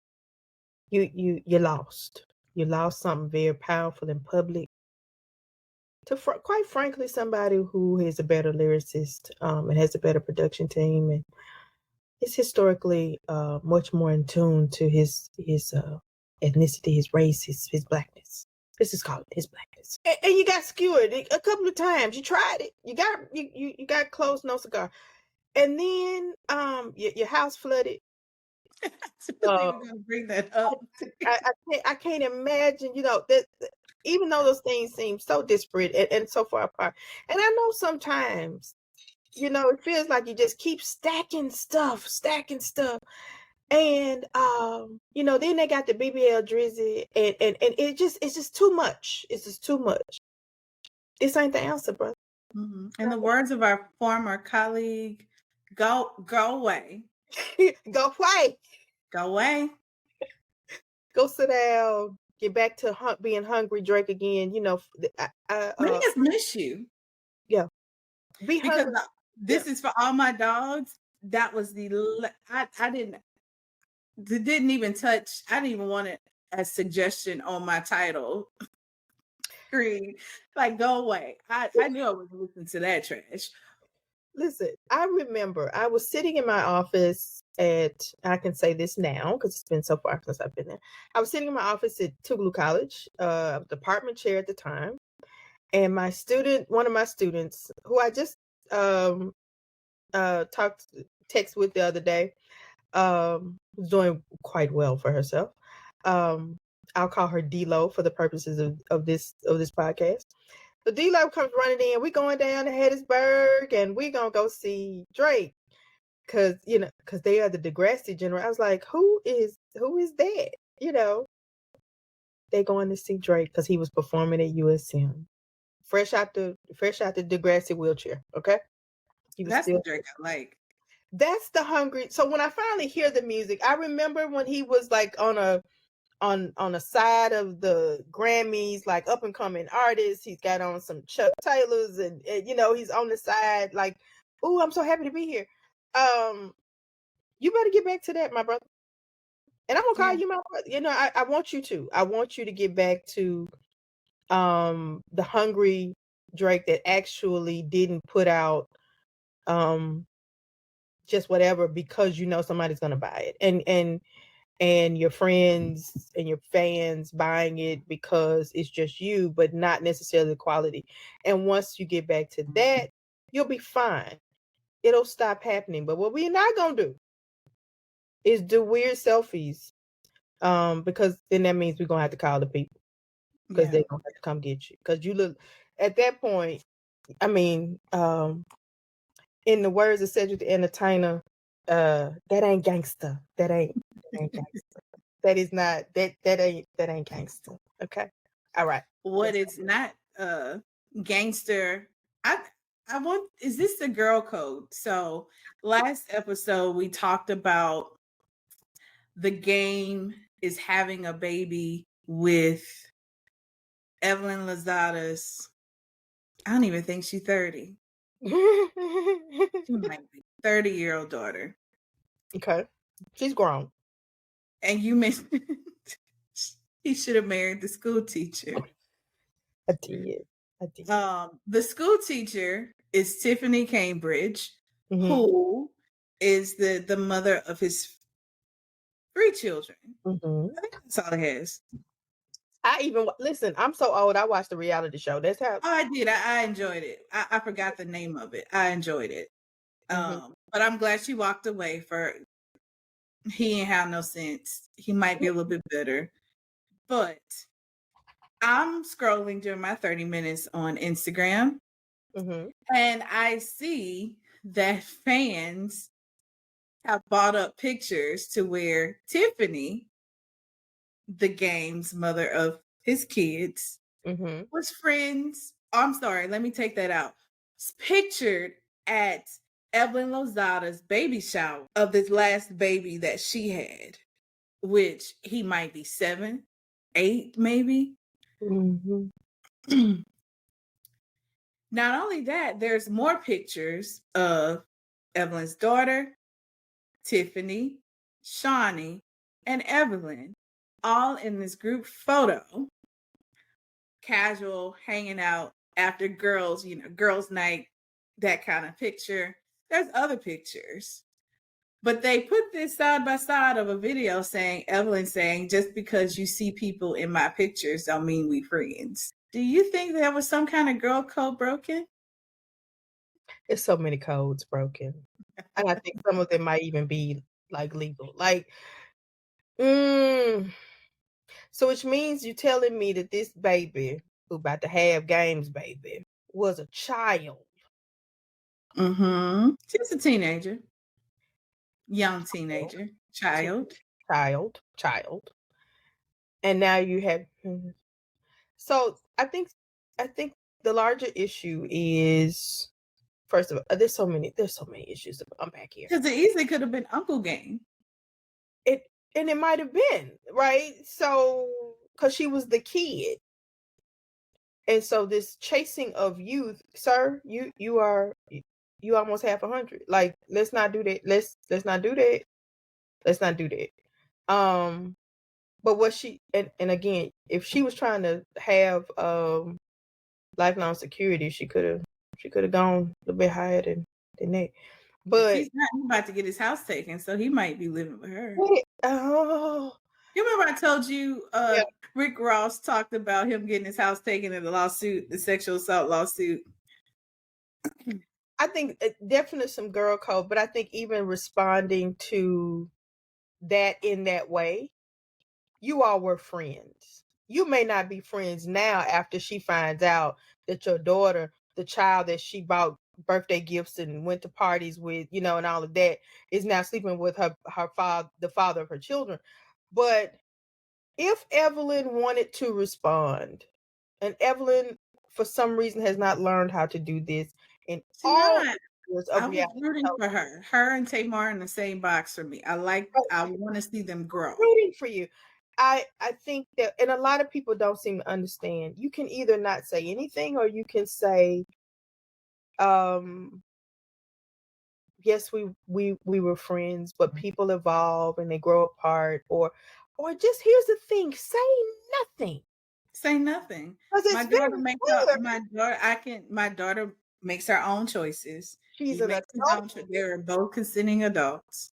you lost. You lost something very powerful in public. To quite frankly, somebody who is a better lyricist and has a better production team and is historically much more in tune to his ethnicity, his race, his blackness. This is called his blackness. And you got skewered a couple of times. You tried it. You got close, no cigar. And then your house flooded. Gonna bring that up. I can't imagine, you know, that even though those things seem so disparate and so far apart. And I know sometimes, you know, it feels like you just keep stacking stuff. And you know, then they got the BBL Drizzy and it's just too much. It's just too much. This ain't the answer, brother. In the words of our former colleague, go away. Go away. Go away. Go sit down. Get back to being hungry, Drake again. You know, I just miss you. Yeah. Because this is for all my dogs. That was I didn't even touch. I didn't even want it as suggestion on my title screen. Like, go away. I knew I was listening to that trash. Listen, I remember I was sitting in my office I can say this now because it's been so far since I've been there. I was sitting in my office at Tougaloo College, department chair at the time. And one of my students, who I just text with the other day, was doing quite well for herself. I'll call her D-Lo for the purposes of this podcast. So D-Lo comes running in. We going down to Hattiesburg, and we gonna go see Drake, cause they are the Degrassi general. I was like, who is that? They going to see Drake because he was performing at USM, fresh out the Degrassi wheelchair. Okay, That's the Drake I like. That's the hungry. So when I finally hear the music, I remember when he was like on a side of the Grammys, like up and coming artist. He's got on some Chuck Taylors, and he's on the side like, "Ooh, I'm so happy to be here." You better get back to that, my brother. And I'm gonna call you my brother. I want you to. I want you to get back to the hungry Drake that actually didn't put out just whatever because somebody's gonna buy it. And your friends and your fans buying it because it's just you, but not necessarily the quality. And once you get back to that, you'll be fine. It'll stop happening. But what we're not gonna do is do weird selfies. Because then that means we're gonna have to call the people because they're gonna have to come get you. Because you look at that point, I mean, in the words of Cedric the Entertainer, that ain't gangster. That ain't gangster. That is not that ain't gangster. Okay. All right. What is not gangster? Is this the girl code? So last episode we talked about the game is having a baby with Evelyn Lozada's, I don't even think she's 30. She might be 30-year-old daughter. Okay. She's grown. And you mentioned he should have married the school teacher. I did. The school teacher is Tiffany Cambridge, who is the mother of his 3 children. I think that's all it has. Listen, I'm so old. I watched the reality show. That's how. Oh, I did. I enjoyed it. I forgot the name of it. I enjoyed it. But I'm glad she walked away. He ain't have no sense. He might be a little bit bitter. But I'm scrolling during my 30 minutes on Instagram, and I see that fans have bought up pictures to where Tiffany, the game's mother of his kids, was friends. Oh, I'm sorry, let me take that out. It's pictured at Evelyn Lozada's baby shower of this last baby that she had, which he might be 7, 8, maybe. Not only that, there's more pictures of Evelyn's daughter, Tiffany, Shawnee, and Evelyn, all in this group photo, casual, hanging out after girls night, that kind of picture. There's other pictures. But they put this side by side of a video saying, Evelyn saying, just because you see people in my pictures don't mean we friends. Do you think there was some kind of girl code broken? There's so many codes broken. And I think some of them might even be like legal. Like, so which means you telling me that this baby who about to have games baby was a child. She's a teenager. Young teenager. Child. And now you have so I think the larger issue is, first of all, there's so many issues to unpack here. Because it easily could have been Uncle Game. And it might have been, right? So because she was the kid. And so this chasing of youth, sir, you almost have 100. Like, let's not do that. Let's not do that. Let's not do that. But what she and again, if she was trying to have lifelong security, she could have gone a little bit higher than that. But he's not about to get his house taken, so he might be living with her. Oh, you remember I told you Rick Ross talked about him getting his house taken in the sexual assault lawsuit. I think definitely some girl code, but I think even responding to that in that way you all were friends. You may not be friends now after she finds out that your daughter, the child that she bought birthday gifts and went to parties with, and all of that, is now sleeping with her father, the father of her children. But if Evelyn wanted to respond, and Evelyn, for some reason, has not learned how to do this in all areas of I was reality rooting for her. Her and Tamar in the same box for me. I want to see them grow. rooting for you. I think that, and a lot of people don't seem to understand. You can either not say anything, or you can say, yes, we were friends, but people evolve and they grow apart, or just, here's the thing, say nothing. Say nothing. My daughter makes her own choices. She's an adult. They're both consenting adults.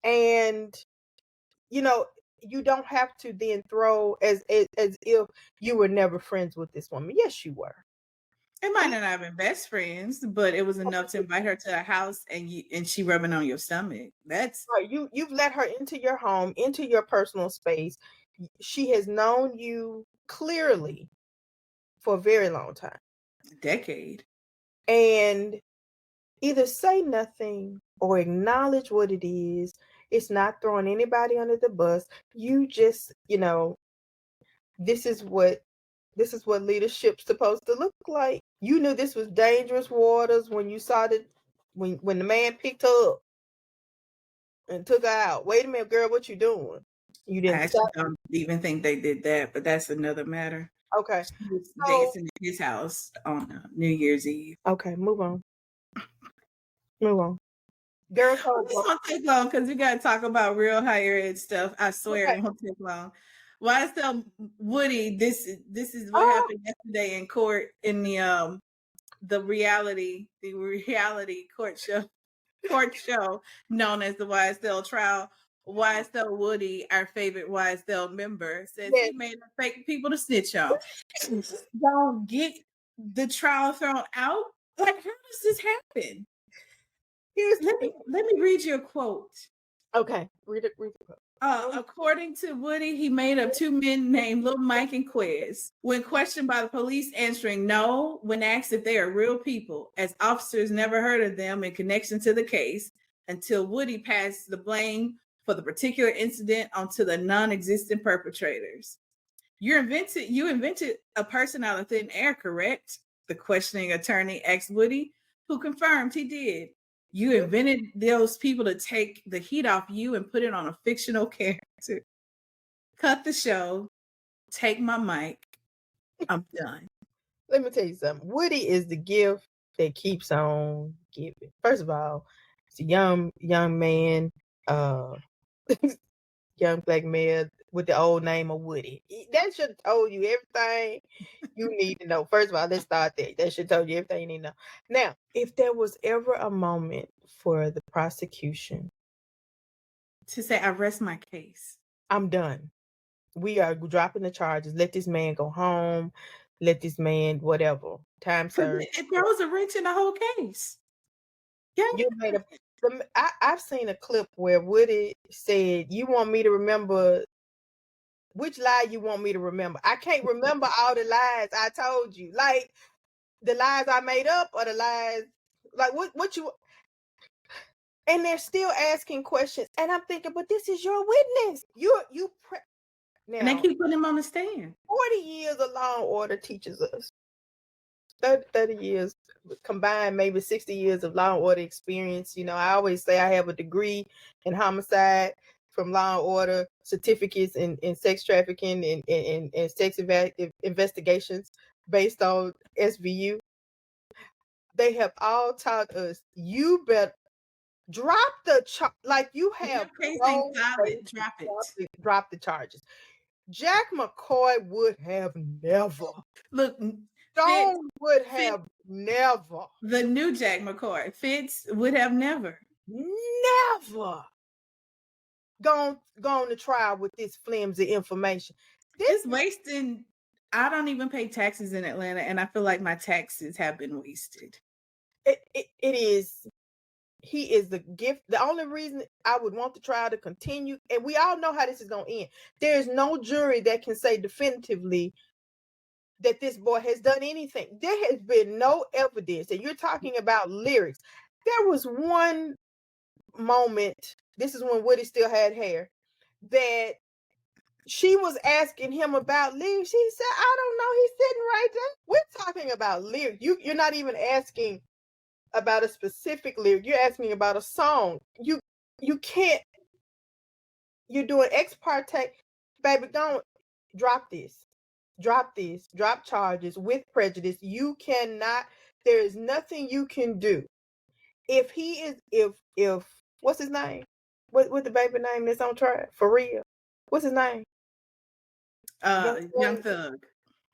And you don't have to then throw as if you were never friends with this woman. Yes, you were. It might not have been best friends, but it was enough to invite her to the house and she rubbing on your stomach. That's right. You've let her into your home, into your personal space. She has known you clearly for a very long time. a decade. And either say nothing or acknowledge what it is. It's not throwing anybody under the bus. You just, this is what leadership's supposed to look like. You knew this was dangerous waters when you saw that when the man picked her up and took her out. Wait a minute, girl, what you doing? You didn't. I actually don't even think they did that, but that's another matter. Okay. She was dancing in his house on New Year's Eve. Okay, move on. Move on. Girl, this won't take long because we got to talk about real higher ed stuff. I swear it won't take long. YSL Woody, this is what happened yesterday in court in the reality court show known as the YSL trial. YSL Woody, our favorite YSL member, says he made fake people to snitch on. Don't get the trial thrown out. Like, how does this happen? Let me read you a quote. Okay, read it. According to Woody, he made up two men named Lil Mike and Quez. When questioned by the police, answering no when asked if they are real people, as officers never heard of them in connection to the case until Woody passed the blame for the particular incident onto the non-existent perpetrators. You invented a person out of thin air, correct? The questioning attorney asked Woody, who confirmed he did. You invented those people to take the heat off you and put it on a fictional character. Cut the show. Take my mic. I'm done. Let me tell you something. Woody is the gift that keeps on giving. First of all, it's a young man, young black male with the old name of Woody. That should have told you everything you need to know. First of all, let's start there. That should have told you everything you need to know. Now, if there was ever a moment for the prosecution to say, I rest my case, I'm done. We are dropping the charges. Let this man go home. Let this man, whatever. Time served. It throws a wrench in the whole case. Yeah. You made I've seen a clip where Woody said, you want me to remember which lie you want me to remember. I can't remember all the lies I told you. Like the lies I made up or the lies, like what you, and they're still asking questions. And I'm thinking, but this is your witness. Now, and they keep putting him on the stand. 40 years of law and order teaches us. 30 years combined, maybe 60 years of law and order experience. I always say I have a degree in homicide from law and order, certificates in sex trafficking and sex investigations based on SVU. They have all taught us, you better drop the like you have drop the charges. Jack McCoy would have never. Look, Stone would have never. The new Jack McCoy, Fitz would have never gone to trial with this flimsy information. It's wasting. I don't even pay taxes in Atlanta, and I feel like my taxes have been wasted. It is. he is the gift. The only reason I would want the trial to continue, and we all know how this is going to end. There is no jury that can say definitively that this boy has done anything. There has been no evidence, and you're talking about lyrics. There was one moment, this is when Woody still had hair, that she was asking him about lyrics. He said, I don't know. He's sitting right there. We're talking about lyrics. You're not even asking about a specific lyric. You're asking about a song. You can't, you're doing ex parte. Baby, don't drop this. Drop charges with prejudice. You cannot, there is nothing you can do. If he is, if what's his name? What the baby name that's on trial? For real. What's his name? Young Thug.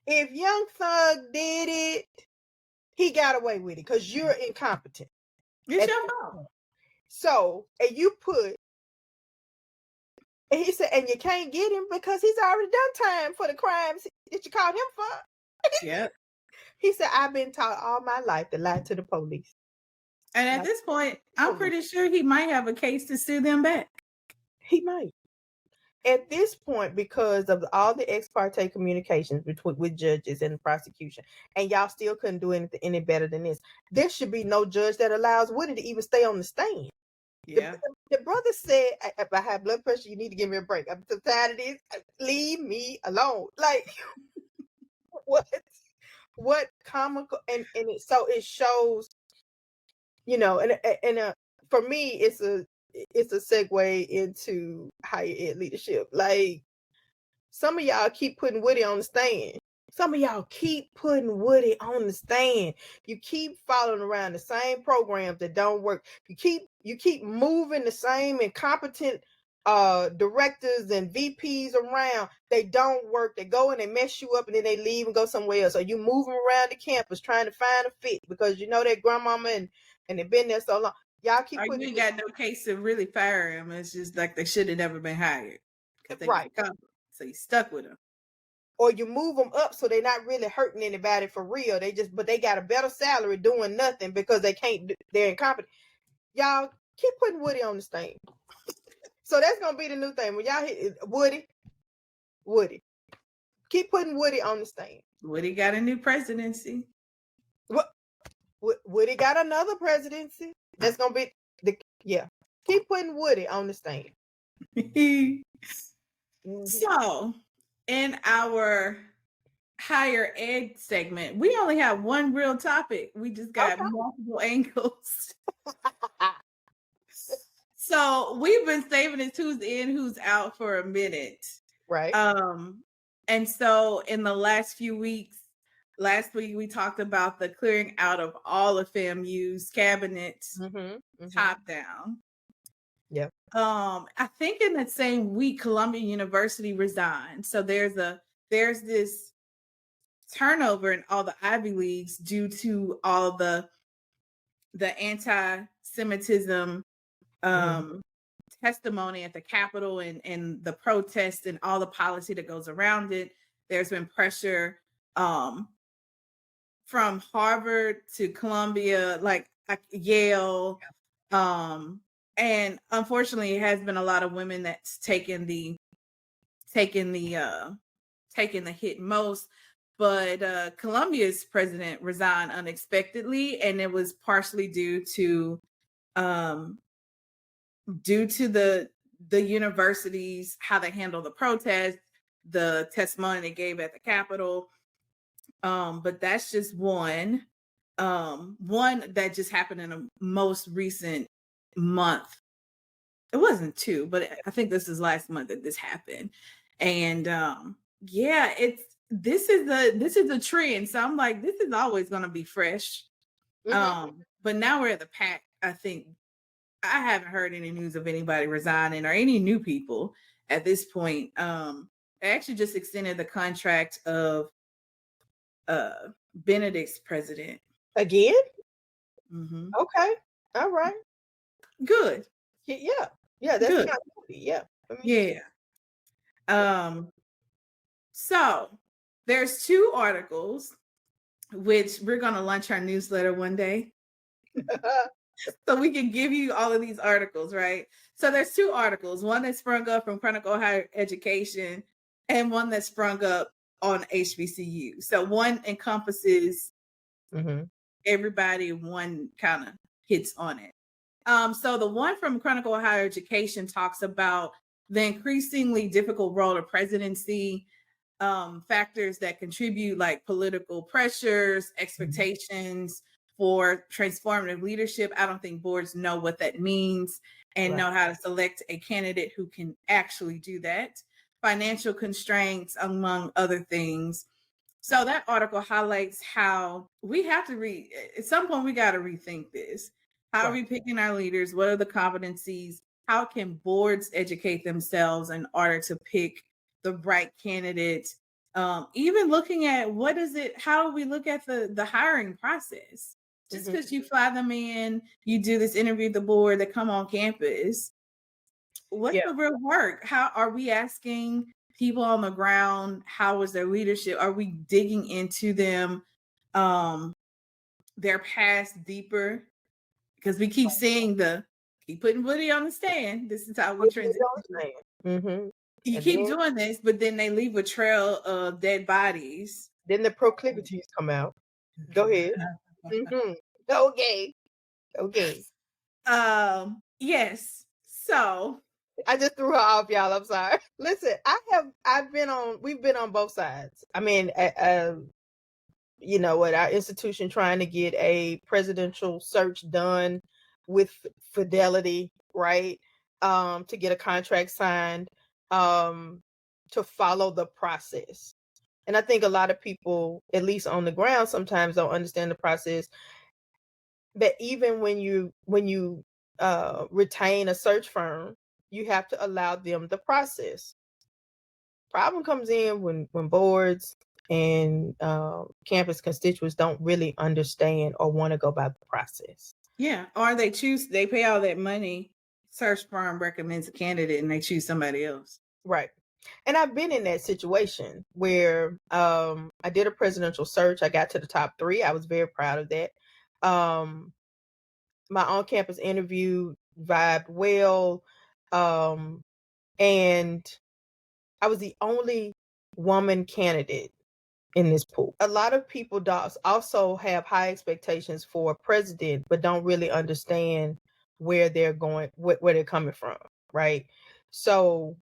If Young Thug did it, he got away with it because you're incompetent. It's your fault. So, and you put, and he said, and you can't get him because he's already done time for the crimes that you called him for. Yep. He said, I've been taught all my life to lie to the police. And at this point, I'm pretty sure he might have a case to sue them back. He might. At this point, because of all the ex parte communications with judges and the prosecution, and y'all still couldn't do anything any better than this, there should be no judge that allows Woody to even stay on the stand. Yeah. The brother said, if I have blood pressure, you need to give me a break. I'm so tired of this. Leave me alone. Like, what comical, and it shows, you know, and for me, it's a segue into higher ed leadership. Like, some of y'all keep putting Woody on the stand. Some of y'all keep putting Woody on the stand. You keep following around the same programs that don't work. You keep moving the same incompetent directors and VPs around. They don't work. They go and they mess you up, and then they leave and go somewhere else. Or you move them around the campus trying to find a fit because you know their grandmama and they've been there so long. Y'all keep putting. You ain't got no case to really fire him. It's just like they should have never been hired. Right. So you stuck with them. Or you move them up so they're not really hurting anybody for real. But they got a better salary doing nothing because they're incompetent. Y'all keep putting Woody on the stand. So that's gonna be the new thing. When y'all hit Woody. Keep putting Woody on the stand. Woody got a new presidency. What? Woody got another presidency. That's gonna be Keep putting Woody on the stand. So, in our higher ed segment, we only have one real topic. We just got multiple angles. So we've been saving this who's in, who's out for a minute. Right. And so in the last few weeks, last week we talked about the clearing out of all of FAMU's cabinets, top down. Yeah. I think in that same week, Columbia University resigned. So there's this turnover in all the Ivy Leagues due to all the anti-Semitism testimony at the Capitol and the protests and all the policy that goes around it. There's been pressure from Harvard to Columbia, like Yale. And unfortunately, it has been a lot of women that's taken the hit most. But Columbia's president resigned unexpectedly, and it was partially due to the universities, how they handle the protest, the testimony they gave at the Capitol. But that's just one that just happened in a most recent month. It wasn't two, but I think this is last month that this happened. And this is the trend. So I'm like, this is always going to be fresh. But now we're at the pack. I think I haven't heard any news of anybody resigning or any new people at this point. They actually just extended the contract of Benedict's president again. Okay, all right, good. Yeah, that's good. Yeah, So there's two articles which we're going to launch our newsletter one day. So we can give you all of these articles, right? So there's two articles, one that sprung up from Chronicle Higher Education and one that sprung up on HBCU. So one encompasses everybody, one kind of hits on it. So the one from Chronicle Higher Education talks about the increasingly difficult role of presidency, factors that contribute like political pressures, expectations for transformative leadership. I don't think boards know what that means and know how to select a candidate who can actually do that. Financial constraints, among other things. So that article highlights how we have to at some point we got to rethink this. How are we picking our leaders? What are the competencies? How can boards educate themselves in order to pick the right candidate? Even looking at how do we look at the hiring process? Just because you fly them in, you do this interview with the board, that come on campus. What's the real work? How are we asking people on the ground? How was their leadership? Are we digging into them, their past deeper? Because we keep seeing keep putting Woody on the stand. This is how we transition. You keep doing this, but then they leave a trail of dead bodies. Then the proclivities come out. Go ahead. Okay. Yes. So I just threw her off, y'all. I'm sorry. Listen, we've been on both sides. I mean, you know, at our institution trying to get a presidential search done with fidelity, right? To get a contract signed, to follow the process. And I think a lot of people, at least on the ground, sometimes don't understand the process. That even when you retain a search firm, you have to allow them the process. Problem comes in when boards and campus constituents don't really understand or want to go by the process. Yeah, or they pay all that money, search firm recommends a candidate and they choose somebody else. Right. And I've been in that situation where I did a presidential search. I got to the top 3. I was very proud of that. My on-campus interview vibed well. And I was the only woman candidate in this pool. A lot of people also have high expectations for a president, but don't really understand where they're going, where they're coming from, right? So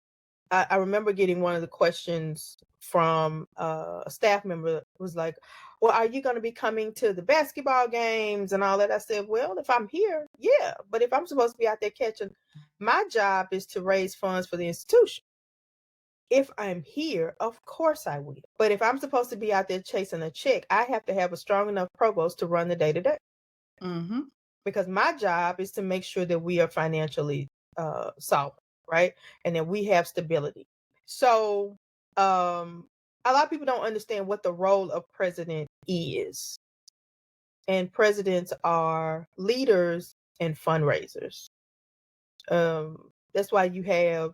I remember getting one of the questions from a staff member was like, well, are you going to be coming to the basketball games and all that? I said, well, if I'm here, yeah. But if I'm supposed to be out there catching, my job is to raise funds for the institution. If I'm here, of course I will. But if I'm supposed to be out there chasing a check, I have to have a strong enough provost to run the day-to-day. Because my job is to make sure that we are financially solvent, right? And that we have stability. So a lot of people don't understand what the role of president is. And presidents are leaders and fundraisers. That's why you have,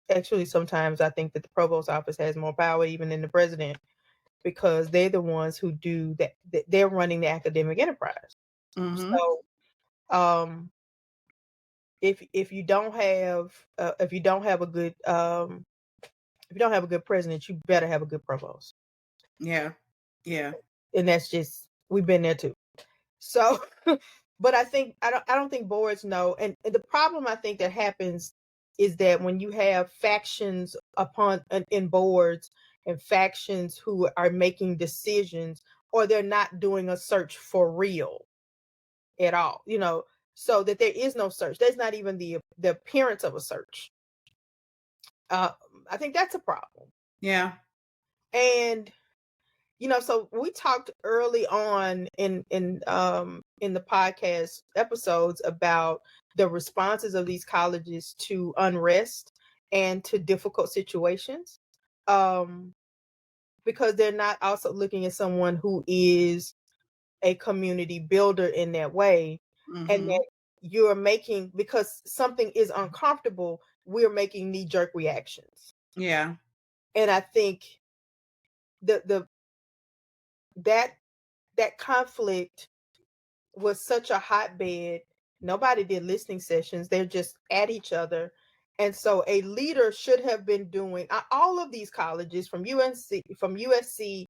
actually, sometimes I think that the provost office has more power even than the president, because they're the ones who do that. They're running the academic enterprise. So if you don't have a good president, you better have a good provost. Yeah. And that's just, we've been there too. So but I don't think boards know, and the problem I think that happens is that when you have factions in boards and factions who are making decisions, or they're not doing a search for real at all, you know, so that there is no search. There's not even the appearance of a search. I think that's a problem. Yeah. And you know, so we talked early on in the podcast episodes about the responses of these colleges to unrest and to difficult situations, because they're not also looking at someone who is a community builder in that way, and that you're making, because something is uncomfortable, we're making knee-jerk reactions. Yeah. And I think that conflict was such a hotbed Nobody did listening sessions. They're just at each other. And so a leader should have been doing all of these colleges from USC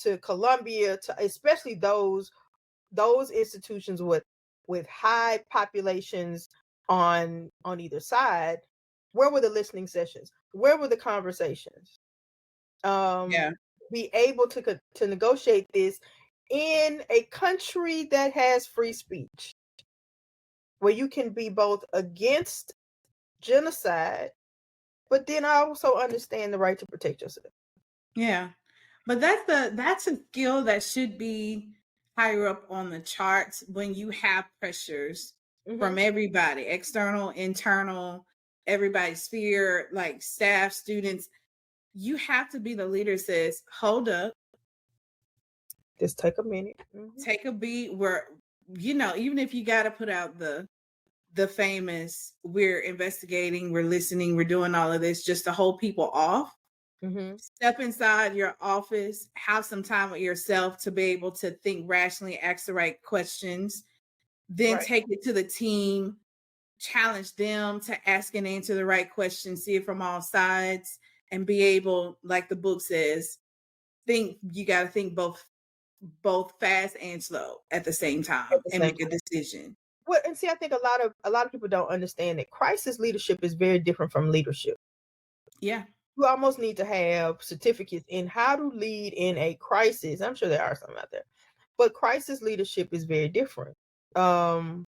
to Columbia, to especially those institutions with high populations on either side. Where were the listening sessions? Where were the conversations? Yeah. Be able to negotiate this in a country that has free speech, where you can be both against genocide, but then I also understand the right to protect yourself. Yeah. But that's a skill that should be higher up on the charts when you have pressures from everybody, external, internal, everybody's sphere, like staff, students. You have to be the leader that says, hold up, Just take a minute. take a beat. Where, even if you got to put out the famous, we're investigating, we're listening, we're doing all of this just to hold people off. Step inside your office, have some time with yourself to be able to think rationally, ask the right questions, then take it to the team, challenge them to ask and answer the right questions, see it from all sides, and be able, like the book says, you got to think both fast and slow at the same time and make a decision. Well, and see, I think a lot of people don't understand that crisis leadership is very different from leadership. Yeah. You almost need to have certificates in how to lead in a crisis. I'm sure there are some out there, but crisis leadership is very different. And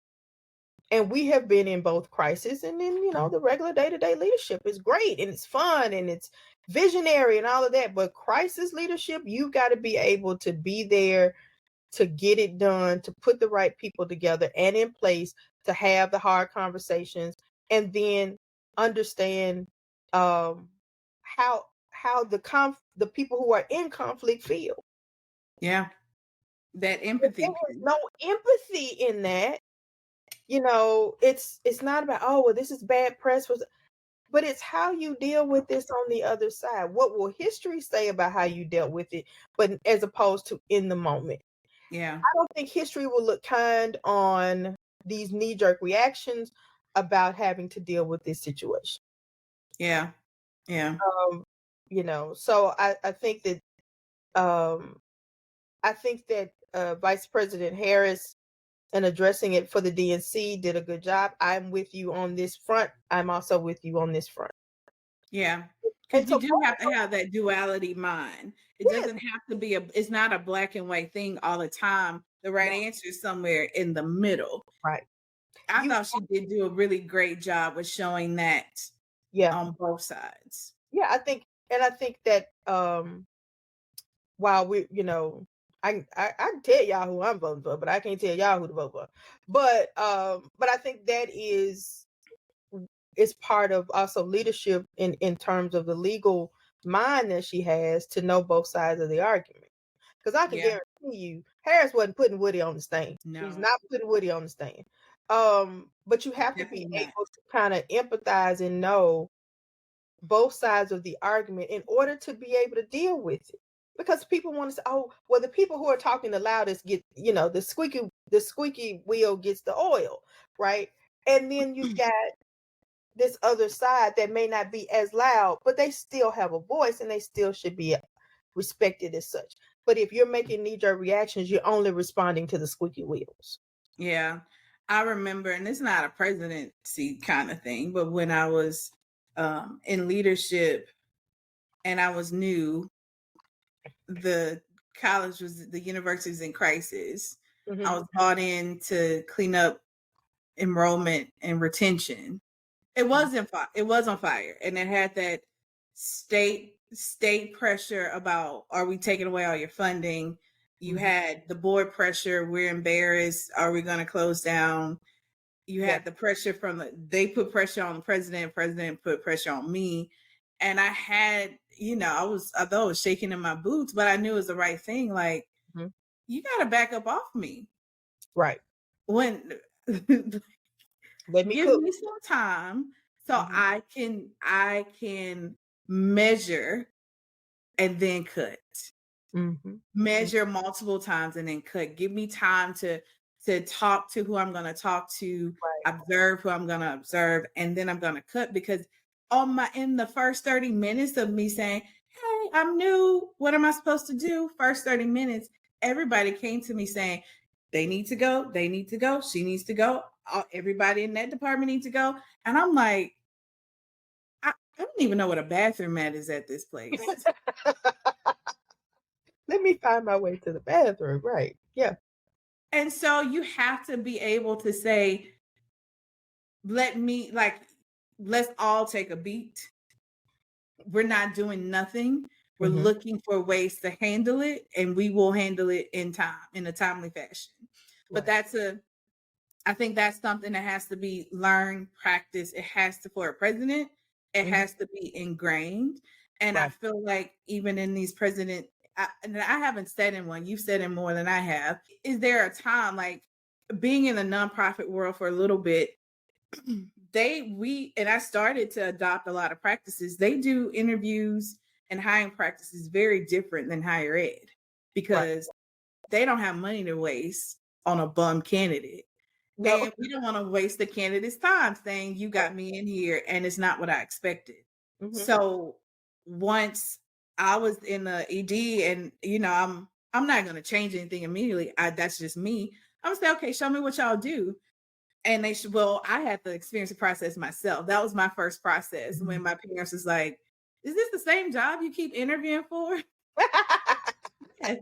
we have been in both crisis, and then, the regular day-to-day leadership is great and it's fun and it's visionary and all of that. But crisis leadership, you've got to be able to be there to get it done, to put the right people together and in place, to have the hard conversations, and then understand how the people who are in conflict feel. Yeah. That empathy. There's no empathy in that. It's not about, oh, well, this is bad press, but it's how you deal with this on the other side. What will history say about how you dealt with it, but as opposed to in the moment? Yeah. I don't think history will look kind on these knee-jerk reactions about having to deal with this situation. Yeah. Yeah. So I think that Vice President Harris, in addressing it for the DNC, did a good job. I'm with you on this front. I'm also with you on this front. Yeah. Because you do have to have that duality mind. It doesn't have to be it's not a black and white thing all the time. The right answer is somewhere in the middle. Right. I thought she did do a really great job with showing that on both sides. Yeah, I think that while we, I can tell y'all who I'm voting for, but I can't tell y'all who to vote for. But I think that is part of also leadership in terms of the legal mind that she has, to know both sides of the argument. Because I can guarantee you, Harris wasn't putting Woody on the stand. No. He's not putting Woody on the stand. But you have to be able to kind of empathize and know both sides of the argument in order to be able to deal with it. Because people want to say, oh, well, the people who are talking the loudest get, the squeaky wheel gets the oil, right? And then you've got this other side that may not be as loud, but they still have a voice and they still should be respected as such. But if you're making knee-jerk reactions, you're only responding to the squeaky wheels. Yeah. I remember, and it's not a presidency kind of thing, but when I was in leadership and I was new, the university was in crisis. I was brought in to clean up enrollment and retention. It was on fire, and it had that state pressure about, are we taking away all your funding? You had the board pressure, we're embarrassed, are we going to close down? You had the pressure they put pressure on the president put pressure on me, and I had, I thought I was shaking in my boots, but I knew it was the right thing. Like, you got to back up off me, right? When Let me give me some time so I can measure and then cut. Measure multiple times and then cut. Give me time to to talk to who I'm going to talk to, Right. observe who I'm going to observe, and then I'm going to cut, because in the first 30 minutes of me saying, hey, I'm new, what am I supposed to do? First 30 minutes, everybody came to me saying, they need to go, she needs to go, everybody in that department needs to go. And I'm like, I don't even know what a bathroom mat is at this place. Let me find my way to the bathroom. Right. Yeah. And so you have to be able to say, let's all take a beat. We're not doing nothing. We're Mhm. looking for ways to handle it, and we will handle it in a timely fashion. But Right. I think that's something that has to be learned, practiced. It has to, for a president, it Mhm. has to be ingrained. And I Right. feel like even in these and I haven't said in one, you've said in more than I have. Is there a time, like being in the nonprofit world for a little bit, and I started to adopt a lot of practices. They do interviews and hiring practices very different than higher ed, Right. because they don't have money to waste on a bum candidate. No. And we don't want to waste the candidate's time saying, you Right. got me in here and it's not what I expected. Mhm. So once I was in the ED, and I'm not going to change anything immediately. That's just me. I'm gonna say, okay, show me what y'all do. And I had to experience the process myself. That was my first process, when my parents was like, is this the same job you keep interviewing for? Yes.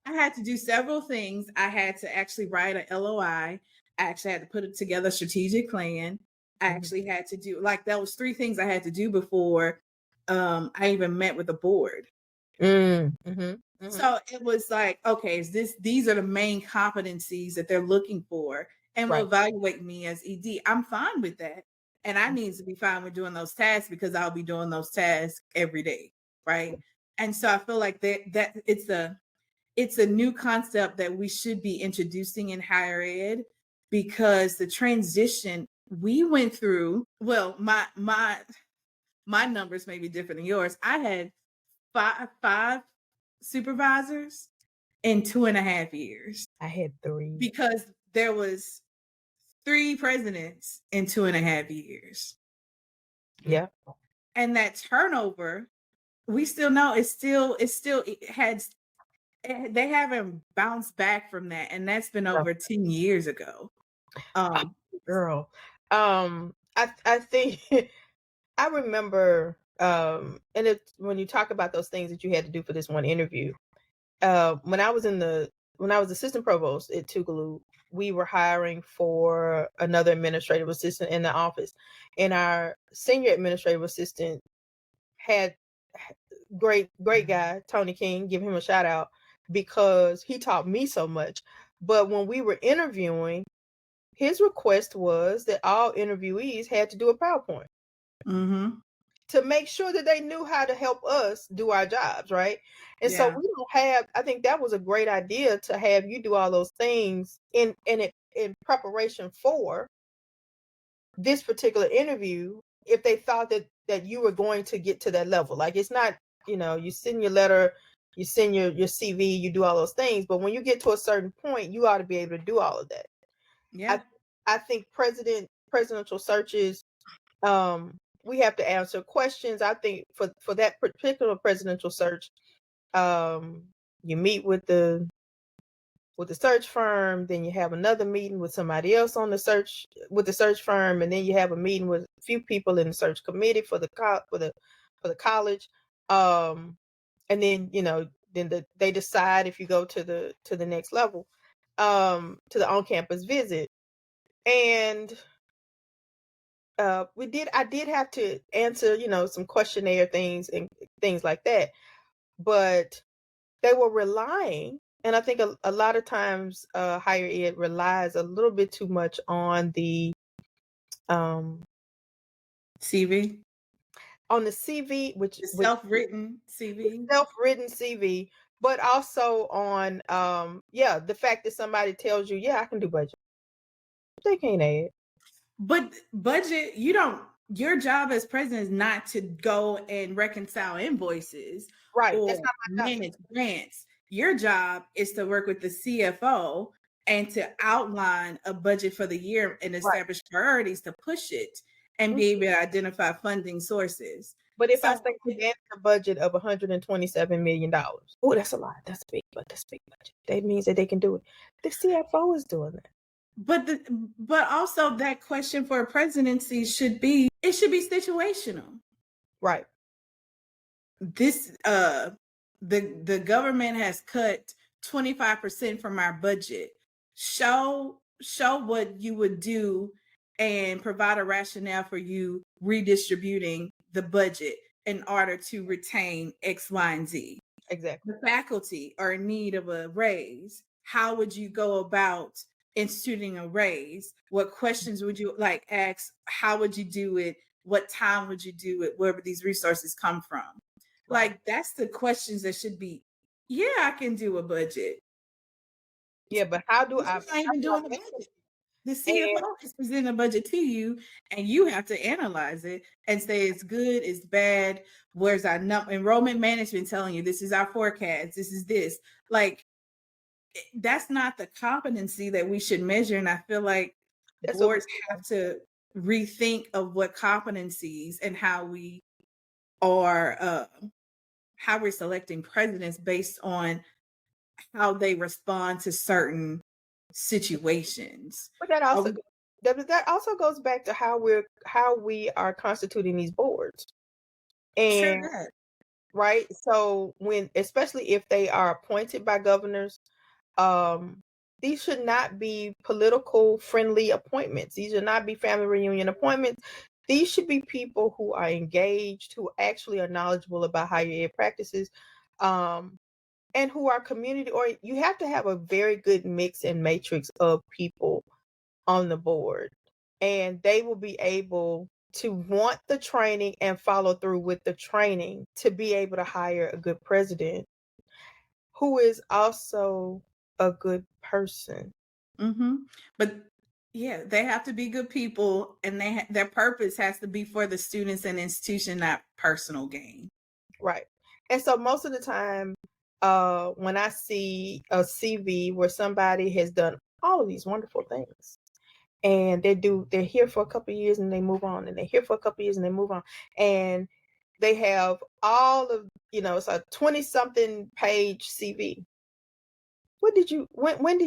I had to do several things. I had to actually write an LOI. I actually had to put it together, a strategic plan. I Mhm. actually had to do, that was 3 things I had to do before I even met with the board. Mhm. Mhm. So it was like, okay, these are the main competencies that they're looking for, and will Right. evaluate me as ED. I'm fine with that. And I need to be fine with doing those tasks, because I'll be doing those tasks every day. Right. And so I feel like that it's a new concept that we should be introducing in higher ed, because the transition we went through, well, my numbers may be different than yours. I had five supervisors in 2.5 years, I had 3. because there was 3 presidents in 2.5 years. Yeah. And that turnover, we still know they haven't bounced back from that. And that's been No. over 10 years ago. Oh, girl. I think I remember and it's when you talk about those things that you had to do for this one interview. When I was assistant provost at Tougaloo, we were hiring for another administrative assistant in the office, and our senior administrative assistant had great guy Tony King, give him a shout out, because he taught me so much. But when we were interviewing, his request was that all interviewees had to do a PowerPoint to make sure that they knew how to help us do our jobs, right? And so Yeah. we don't have, I think that was a great idea to have you do all those things in preparation for this particular interview, if they thought that you were going to get to that level. Like, it's not, you send your letter, you send your CV, you do all those things, but when you get to a certain point, you ought to be able to do all of that. Yeah. I think presidential searches, we have to answer questions. I think for that particular presidential search, you meet with the search firm, then you have another meeting with somebody else on the search firm, and then you have a meeting with a few people in the search committee for the college, and then they decide if you go to the next level, to the on-campus visit. And I did have to answer, some questionnaire things and things like that, but they were relying, and I think a lot of times higher ed relies a little bit too much on the um CV, CV, the which self-written CV. self-written CV, but also on the fact that somebody tells you, yeah, I can do budget. They can't add. But budget, your job as president is not to go and reconcile invoices Right. That's or not my job. manage grants. Your job is to work with the CFO and to outline a budget for the year and establish priorities to push it and be able to identify funding sources. But if I So say a budget of $127 million, oh, that's a lot. That's big, but that's big budget. That means that they can do it. The CFO is doing that. but also that question for a presidency should be situational. Right. This the government has cut 25% from our budget. Show what you would do and provide a rationale for you redistributing the budget in order to retain X, Y, and Z. Exactly. The faculty are in need of a raise. How would you go about instituting a raise? What questions would you like ask? How would you do it? What time would you do it? Where would these resources come from? Like, that's the questions that should be, yeah, I can do a budget. Yeah, but how do I? Not even doing a budget. The CFO is presenting a budget to you, and you have to analyze it and say it's good, it's bad. Where's our enrollment management telling you this is our forecast? This is this. Like, that's not the competency that we should measure. And I feel like boards have to rethink of what competencies and how we are how we're selecting presidents based on how they respond to certain situations. But that also goes back to how we are constituting these boards. And right, so especially if they are appointed by governors, these should not be political friendly appointments. These should not be family reunion appointments. These should be people who are engaged, who actually are knowledgeable about higher ed practices, and who are community, or you have to have a very good mix and matrix of people on the board. And they will be able to want the training and follow through with the training to be able to hire a good president who is also a good person. But yeah, they have to be good people, and their purpose has to be for the students and institution, not personal gain. Right. And so most of the time, when I see a CV where somebody has done all of these wonderful things, and they're here for a couple of years and they move on, and they're here for a couple of years and they move on, and they have all of, it's a 20-something page CV. When did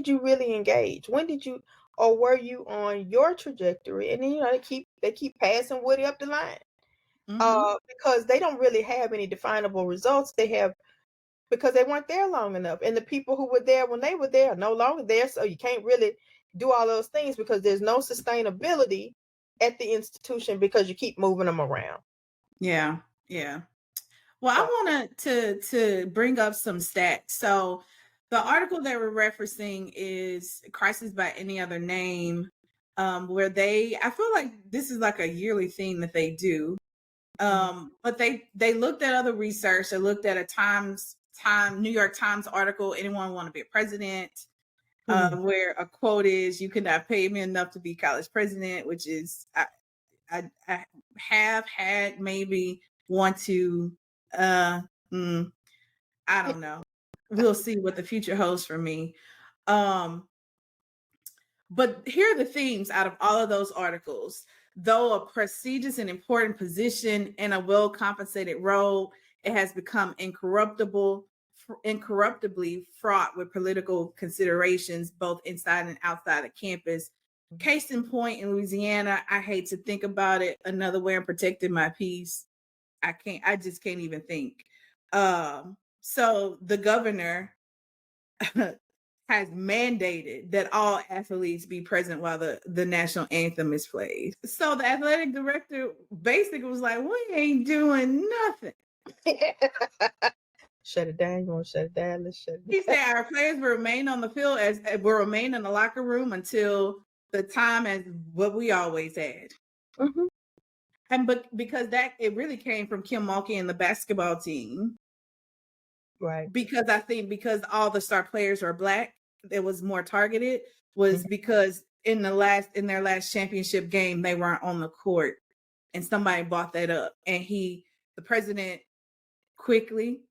you really engage? When did you, or were you on your trajectory? And then, they keep passing Woody up the line. Because they don't really have any definable results. Because they weren't there long enough. And the people who were there when they were there are no longer there. So you can't really do all those things because there's no sustainability at the institution because you keep moving them around. Yeah. Well, I wanted to bring up some stats. So the article that we're referencing is Crisis by Any Other Name, where I feel like this is like a yearly thing that they do. But they looked at other research. They looked at a New York Times article, Anyone Want to Be a President, where a quote is, "You cannot pay me enough to be college president," which is I have had, maybe want to I don't know. We'll see what the future holds for me. But here are the themes out of all of those articles. Though a prestigious and important position in a well-compensated role, it has become incorruptibly fraught with political considerations, both inside and outside of campus. Case in point, in Louisiana, I hate to think about it. Another way I'm protecting my peace. I just can't even think. So the governor has mandated that all athletes be present while the national anthem is played. So the athletic director basically was like, "We ain't doing nothing." Shut it down. You want to shut it down? Let's shut it down. He said our players will remain on the field will remain in the locker room until the time as what we always had. And because it really came from Kim Mulkey and the basketball team. Right. Because I think because all the star players are Black, it was more targeted, was because in their last championship game, they weren't on the court and somebody brought that up. And the president quickly,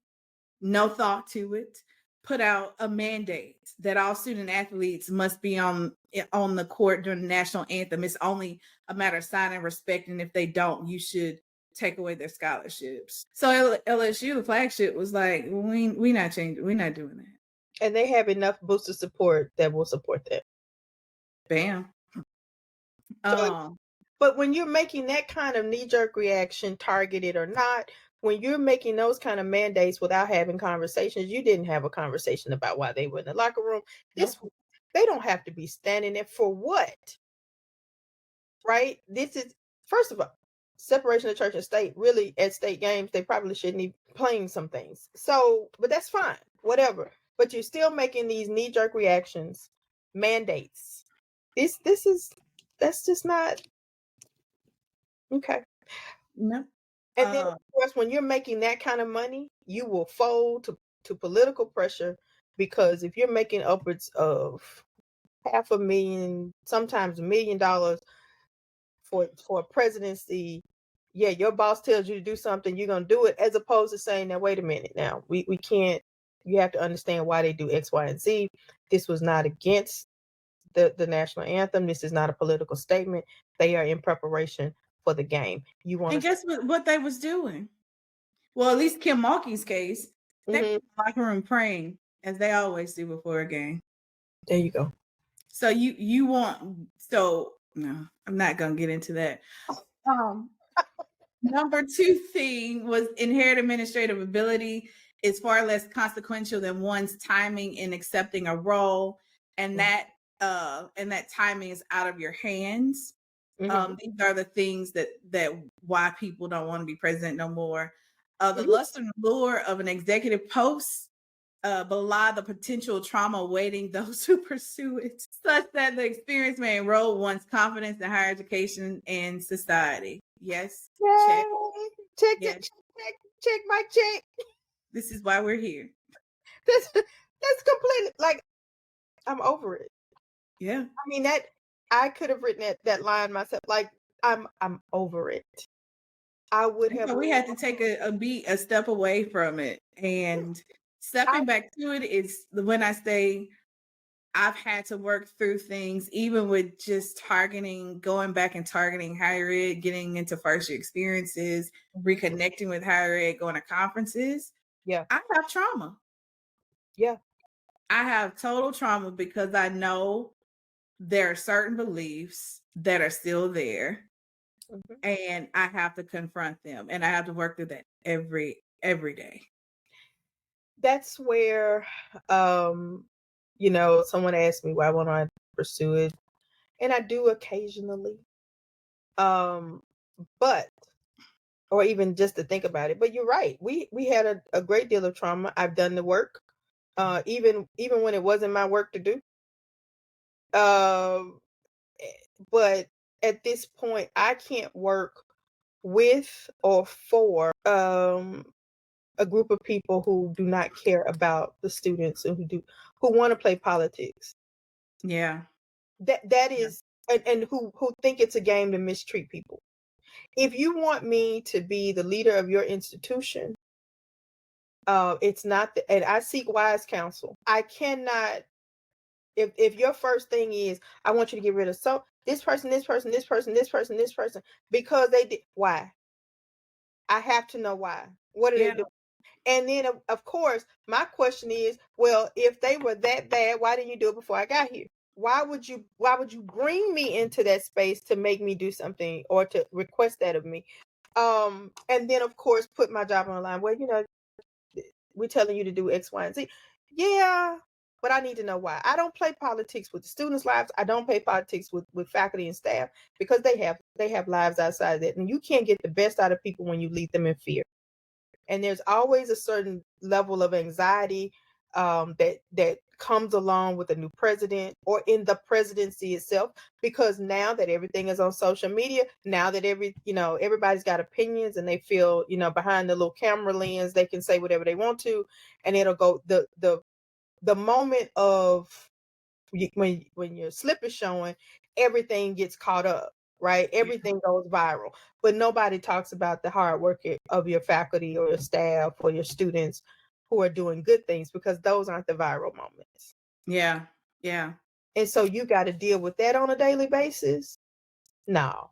no thought to it, put out a mandate that all student athletes must be on the court during the national anthem. It's only a matter of signing respect, and if they don't, you should take away their scholarships. So LSU, the flagship, was like, we not changing, we're not doing that. And they have enough booster support that will support that. Bam. So, but when you're making that kind of knee-jerk reaction, targeted or not, when you're making those kind of mandates without having conversations, you didn't have a conversation about why they were in the locker room. They don't have to be standing there for what? Right? This is, first of all, separation of church and state. Really, at state games, they probably shouldn't be playing some things. So, but that's fine, whatever. But you're still making these knee-jerk reactions, mandates. That's just not okay. No. And then, of course, when you're making that kind of money, you will fold to political pressure, because if you're making upwards of $500,000, sometimes $1 million for a presidency, yeah, your boss tells you to do something, you're going to do it, as opposed to saying, now, wait a minute, now, we can't, you have to understand why they do X, Y, and Z. This was not against the national anthem. This is not a political statement. They are in preparation for the game. You want and guess what they was doing? Well, at least Kim Mulkey's case, they were in the locker room praying, as they always do before a game. There you go. So no, I'm not gonna get into that. Number 2 thing was inherent administrative ability is far less consequential than one's timing in accepting a role, and that timing is out of your hands. These are the things that why people don't want to be president no more. The lust and lure of an executive post belie the potential trauma awaiting those who pursue it, such that the experience may erode one's confidence in higher education and society. Yes. Check my check. This is why we're here. That's completely, like, I'm over it. Yeah. I mean, that I could have written that line myself. Like, I'm over it. I would have. We had to take a step away from it, and stepping back to it is when I say I've had to work through things, even with just going back and targeting higher ed, getting into first year experiences, reconnecting with higher ed, going to conferences. Yeah. I have trauma. Yeah. I have total trauma because I know there are certain beliefs that are still there, and I have to confront them, and I have to work through that every day. That's where, someone asked me why won't I pursue it, and I do occasionally, but, or even just to think about it. But you're right. We had a great deal of trauma. I've done the work, even when it wasn't my work to do. But at this point, I can't work with or for a group of people who do not care about the students and who want to play politics. Yeah. That is, and who think it's a game to mistreat people. If you want me to be the leader of your institution, it's not and I seek wise counsel. I cannot, if your first thing is, I want you to get rid of this person, because they did, why? I have to know why. What are they doing? And then, of course, my question is, well, if they were that bad, why didn't you do it before I got here? Why would you bring me into that space to make me do something or to request that of me? And then, of course, put my job on the line. Well, we're telling you to do X, Y, and Z. Yeah, but I need to know why. I don't play politics with the students' lives. I don't play politics with faculty and staff, because they have lives outside of that. And you can't get the best out of people when you lead them in fear. And there's always a certain level of anxiety that comes along with a new president or in the presidency itself, because now that everything is on social media, now that everybody's got opinions and they feel, behind the little camera lens, they can say whatever they want to, and it'll go the moment of when your slip is showing, everything gets caught up. Right? Everything goes viral, but nobody talks about the hard work of your faculty or your staff or your students who are doing good things, because those aren't the viral moments. Yeah. Yeah. And so you got to deal with that on a daily basis. No.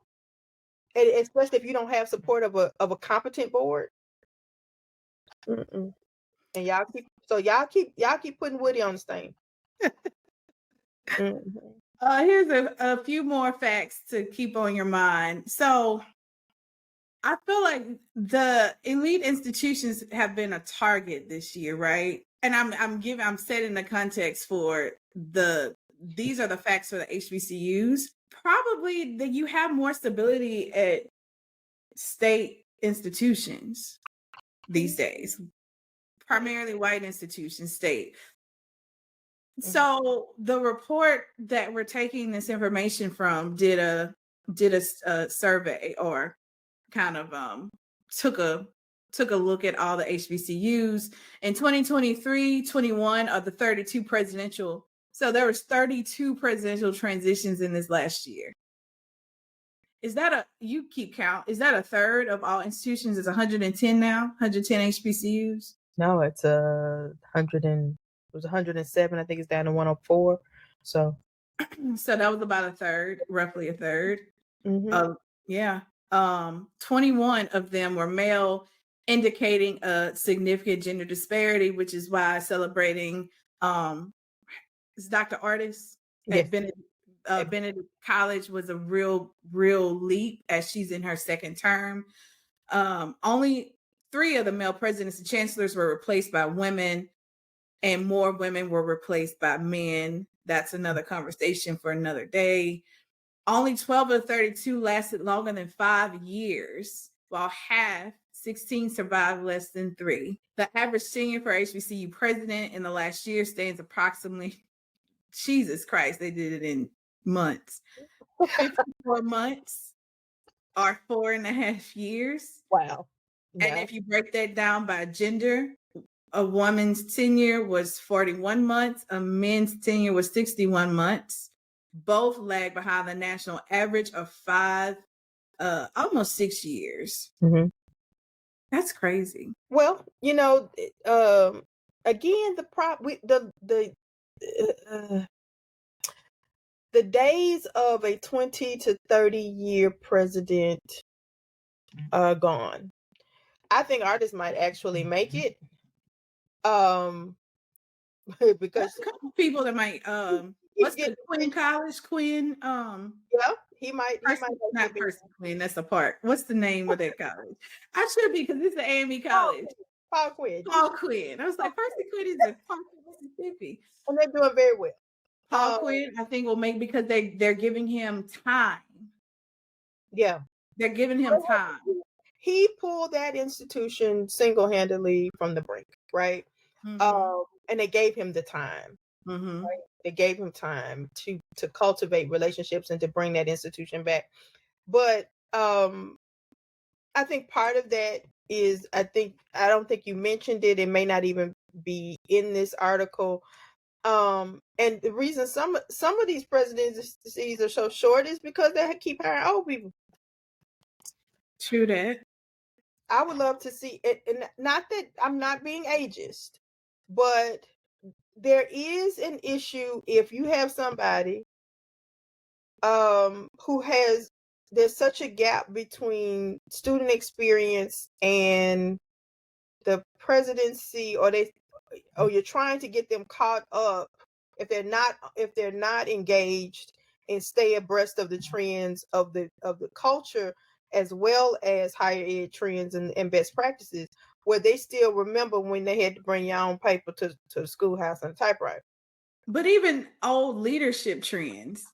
And especially if you don't have support of a competent board. Mm-mm. And y'all keep putting Woody on the stand. Here's a few more facts to keep on your mind. So I feel like the elite institutions have been a target this year, right? And I'm setting the context for these are the facts for the HBCUs. Probably that you have more stability at state institutions these days, primarily white institutions, state. So the report that we're taking this information from did a survey, or kind of took a look at all the HBCUs in 2023-21 of the 32 presidential. So there was 32 presidential transitions in this last year. Is that you keep count? Is that a third of all institutions? It's 110 now, 110 HBCUs? No, it's 100 and it was 107. I think it's down to 104. So that was about a third, roughly a third. Mm-hmm. Yeah. 21 of them were male, indicating a significant gender disparity, which is why celebrating is Dr. Artis at Benedict College was a real leap, as she's in her second term. Only 3 of the male presidents and chancellors were replaced by women, and more women were replaced by men. That's another conversation for another day. Only 12 of the 32 lasted longer than 5 years, while 16 survived less than 3. The average tenure for HBCU president in the last year stands approximately, Jesus Christ, they did it in months, 54 months or 4.5 years. Wow. Yeah. And if you break that down by gender, a woman's tenure was 41 months, a men's tenure was 61 months. Both lag behind the national average of 5, almost 6 years. Mm-hmm. That's crazy. Well, again, the days of a 20 to 30 year president are gone. I think artists might actually make it. Because a couple people that might what's the Quinn College? Quinn yeah, he might not Percy Quinn, that's a part. What's the name of that college? I should be, because it's the AME college. Paul Quinn. I was like, Percy Quinn is a part of Mississippi. And they're doing very well. Paul Quinn, I think, will make, because they're giving him time. Yeah. They're giving him time. He pulled that institution single-handedly from the brink, right? Mm-hmm. And they gave him the time. Mm-hmm. Right? They gave him time to cultivate relationships and to bring that institution back. But I think part of that is, I don't think you mentioned it. It may not even be in this article. And the reason some of these presidencies are so short is because they keep hiring old people. True that. I would love to see it, and not that I'm not being ageist, but there is an issue if you have somebody there's such a gap between student experience and the presidency, or you're trying to get them caught up if they're not engaged and stay abreast of the trends of the culture, as well as higher ed trends and best practices, where they still remember when they had to bring your own paper to the schoolhouse and typewriter. But even old leadership trends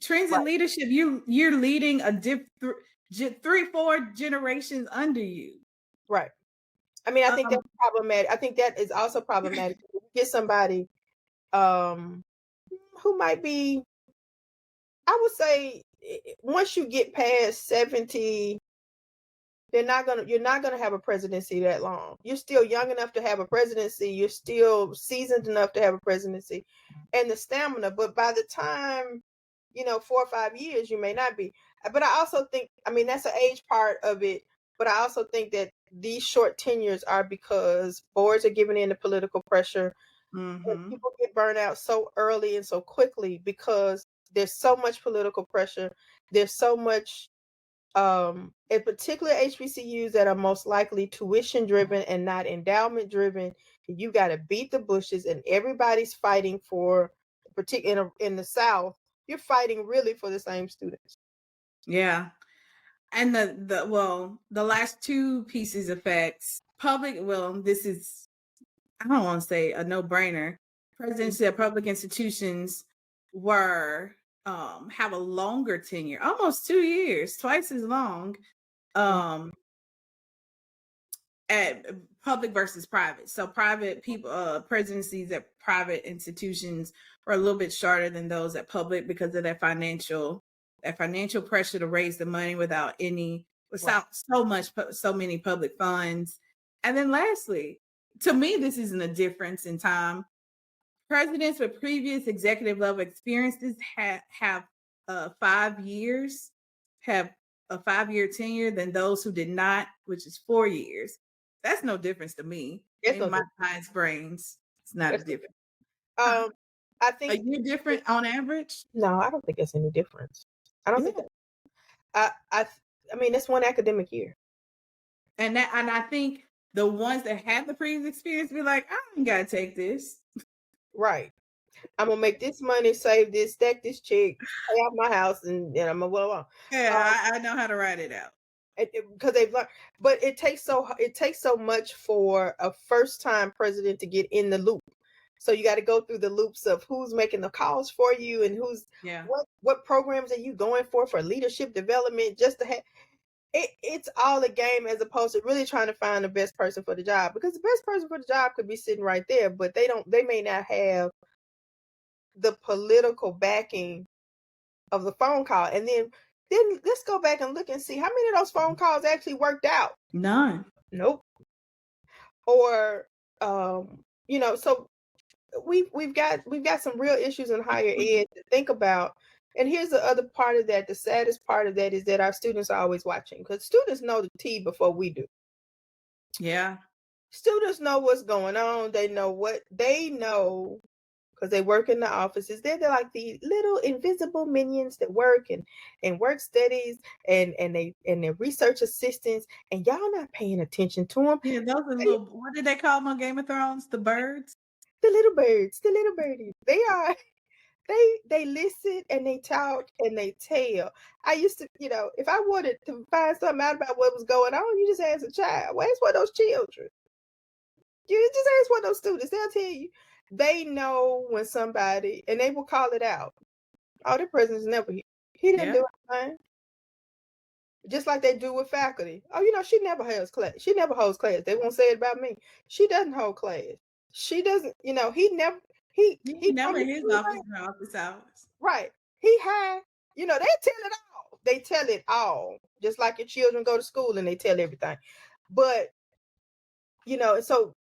right. In leadership, you're leading a 3-4 generations under you. Right. I mean, I think that's problematic. I think that is also problematic. You get somebody who might be, I would say, once you get past 70, you're not gonna have a presidency that long. You're still young enough to have a presidency. You're still seasoned enough to have a presidency, and the stamina. But by the time 4 or 5 years, you may not be. But I also think, I mean, that's an age part of it. But I also think that these short tenures are because boards are giving in to political pressure. And people get burned out so early and so quickly because there's so much political pressure. There's so much, in particular HBCUs that are most likely tuition driven and not endowment driven. You got to beat the bushes, and everybody's fighting for, particularly in the South, you're fighting really for the same students. Yeah. And the last two pieces of facts, this is, I don't want to say a no-brainer. Presidents at public institutions have a longer tenure, almost 2 years, twice as long, at public versus private. So private people, presidencies at private institutions are a little bit shorter than those at public because of that financial pressure to raise the money without so many public funds. And then lastly, to me, this isn't a difference in time. Presidents with previous executive level experiences have 5 years, have a 5-year tenure than those who did not, which is 4 years. That's no difference to me. In my science brains, it's not a difference. I think a year different on average. No, I don't think it's any difference. I don't think that. I mean, that's one academic year. And I think the ones that have the previous experience be like, I ain't gotta take this. Right. I'm gonna make this money, save this, stack this check, pay off my house, and I'm gonna blah, blah. Yeah, I know how to write it out. Because they've learned, but it takes so much for a first time president to get in the loop. So you got to go through the loops of who's making the calls for you and what programs are you going for leadership development, just to have it's all a game as opposed to really trying to find the best person for the job, because the best person for the job could be sitting right there, but they may not have the political backing of the phone call. And then let's go back and look and see how many of those phone calls actually worked out. None. Nope. Or so we've got some real issues in higher ed to think about. And here's the other part of that. The saddest part of that is that our students are always watching, because students know the tea before we do. Yeah. Students know what's going on. They know because they work in the offices. They're like the little invisible minions that work and work studies and they're research assistants, and y'all not paying attention to them. Yeah, those are little, what did they call them on Game of Thrones? The birds? The little birds, the little birdies. They listen and they talk and they tell. I used to, if I wanted to find something out about what was going on, you just ask a child. Well, ask one of those children. You just ask one of those students. They'll tell you. They know when somebody, and they will call it out. Oh, the president's never here. He didn't do anything. Just like they do with faculty. Oh, she never holds class. She never holds class. They won't say it about me. She doesn't hold class. She doesn't, he never, he never in his office hours. Right. He had, they tell it all. They tell it all. Just like your children go to school and they tell everything. But, so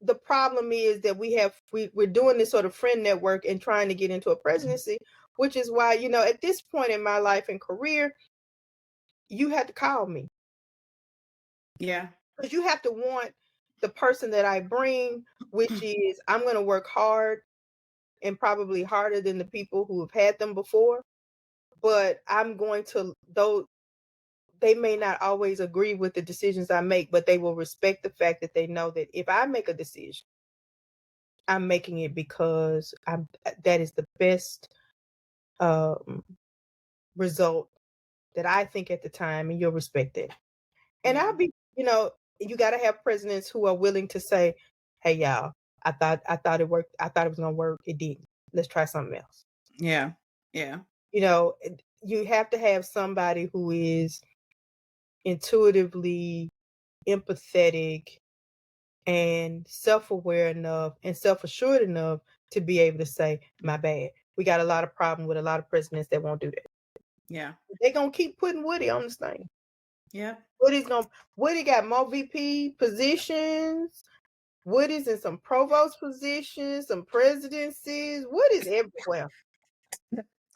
the problem is that we're doing this sort of friend network and trying to get into a presidency, which is why, at this point in my life and career, you had to call me. Yeah. Because you have to want the person that I bring, which is I'm going to work hard and probably harder than the people who have had them before. But I'm going to, though they may not always agree with the decisions I make, but they will respect the fact that they know that if I make a decision, I'm making it because that is the best result that I think at the time, and you'll respect it. And I'll be, you got to have presidents who are willing to say, hey, y'all, I thought it worked. I thought it was going to work. It didn't. Let's try something else. Yeah. Yeah. You have to have somebody who is intuitively empathetic and self-aware enough and self-assured enough to be able to say, my bad. We got a lot of problem with a lot of presidents that won't do that. Yeah. They're going to keep putting Woody on this thing. Yeah. Woody got more VP positions. Woody's in some provost positions, some presidencies. Woody's everywhere.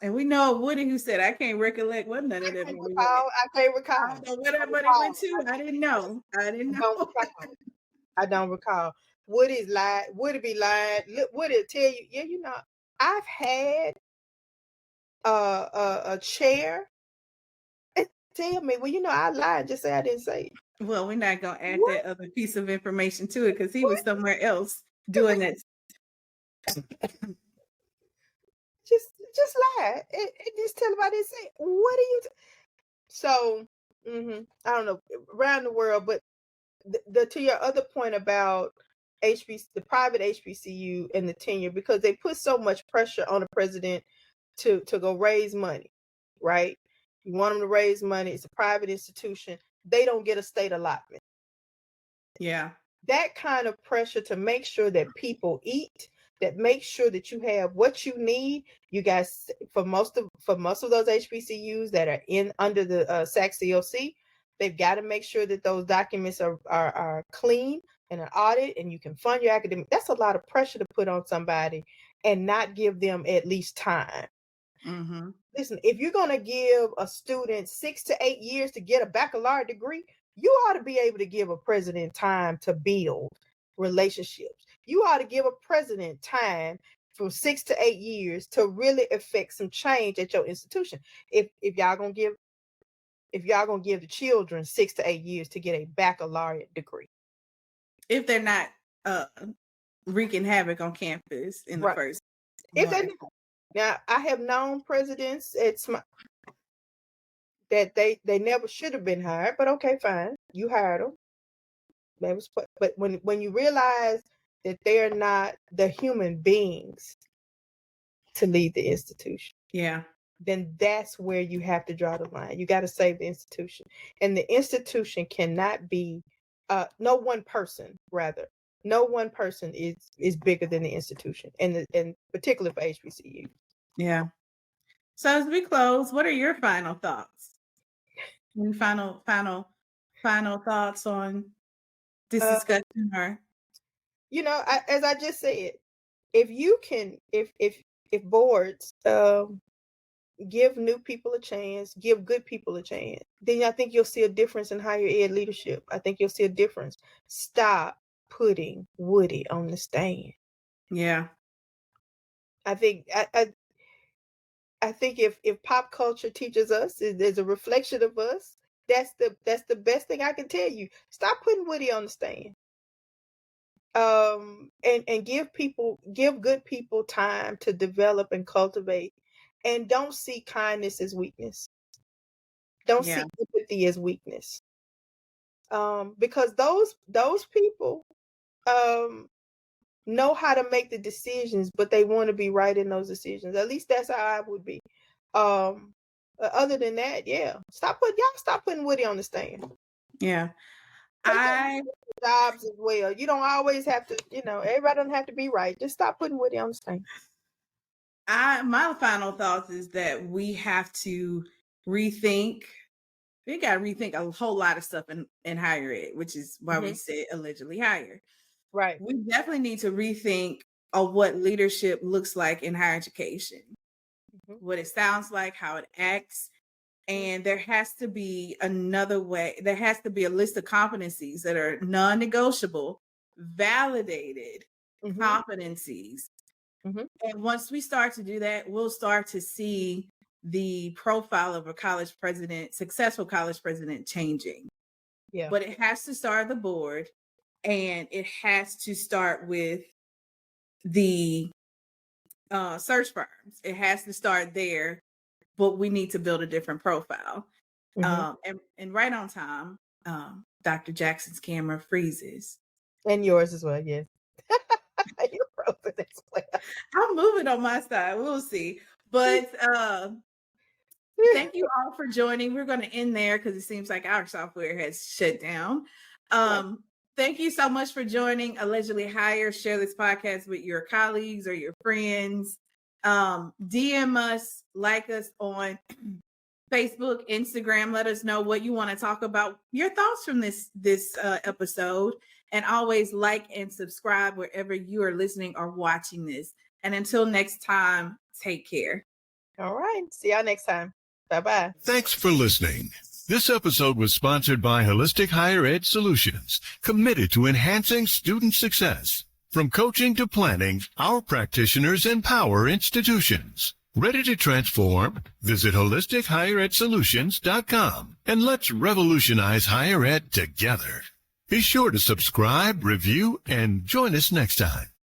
And we know Woody who said, I can't recollect what none of that money went. I can't I recall. don't know where that money went to. I didn't know. I didn't know. I don't recall. Woody's lied. Woody be lying. Look, Woody tell you, yeah, you know, I've had a chair. Tell me, well, you know, I lied. Just say I didn't say it. Well, we're not gonna add What? that other piece of information to it because he What? was somewhere else doing that. Just lie. And just tell him I didn't say it. What are you? So, I don't know around the world, but the to your other point about the private HBCU and the tenure, because they put so much pressure on the president to go raise money, right? You want them to raise money. It's a private institution. They don't get a state allotment. Yeah. That kind of pressure to make sure that people eat, that make sure that you have what you need. You guys, for most of those HBCUs that are under the SAC-COC, they've got to make sure that those documents are clean and an audit, and you can fund your academic. That's a lot of pressure to put on somebody and not give them at least time. Mm-hmm. Listen, if you're going to give a student 6 to 8 years to get a baccalaureate degree, you ought to be able to give a president time to build relationships. You ought to give a president time from 6 to 8 years to really affect some change at your institution. If y'all gonna give the children 6 to 8 years to get a baccalaureate degree, if they're not wreaking havoc on campus in the first. If they now, I have known presidents that they never should have been hired, but okay, fine, you hired them. But when you realize that they're not the human beings to lead the institution, yeah, then that's where you have to draw the line. You got to save the institution, and the institution cannot be no one person. Rather, no one person is bigger than the institution, and particularly for HBCU. Yeah. So as we close, what are your final thoughts? Any final thoughts on this discussion? Or you know, as I just said, if you can, if boards give new people a chance, give good people a chance, then I think you'll see a difference in higher ed leadership. I think you'll see a difference. Stop putting Woody on the stand. Yeah. I think I think if pop culture teaches us, there's a reflection of us. That's the best thing I can tell you. Stop putting Woody on the stand. And give good people time to develop and cultivate, and don't see kindness as weakness. Don't see empathy as weakness. Because those people know how to make the decisions, but they want to be right in those decisions. At least that's how I would be. Other than that, yeah, stop putting Woody on the stand. Yeah. Jobs as well. You don't always have to, everybody doesn't have to be right. Just stop putting Woody on the stand. My final thoughts is that we have to rethink. We got to rethink a whole lot of stuff in higher ed, which is why we said allegedly higher. Right. We definitely need to rethink of what leadership looks like in higher education, what it sounds like, how it acts. And there has to be another way. There has to be a list of competencies that are non-negotiable, validated competencies. And once we start to do that, we'll start to see the profile of a successful college president changing. Yeah. But it has to start at the board, and it has to start with the search firms. It has to start there. But we need to build a different profile. And right on time, Dr. Jackson's camera freezes. And yours as well, yes. You're frozen as well. I'm moving on my side. We'll see. But thank you all for joining. We're going to end there because it seems like our software has shut down. Thank you so much for joining Allegedly Higher. Share this podcast with your colleagues or your friends. DM us, like us on Facebook, Instagram. Let us know what you want to talk about, your thoughts from this episode, and always like and subscribe wherever you are listening or watching this. And until next time, take care. All right. See y'all next time. Bye-bye. Thanks for listening. This episode was sponsored by Holistic Higher Ed Solutions, committed to enhancing student success. From coaching to planning, our practitioners empower institutions. Ready to transform? Visit holisticheredsolutions.com and let's revolutionize higher ed together. Be sure to subscribe, review, and join us next time.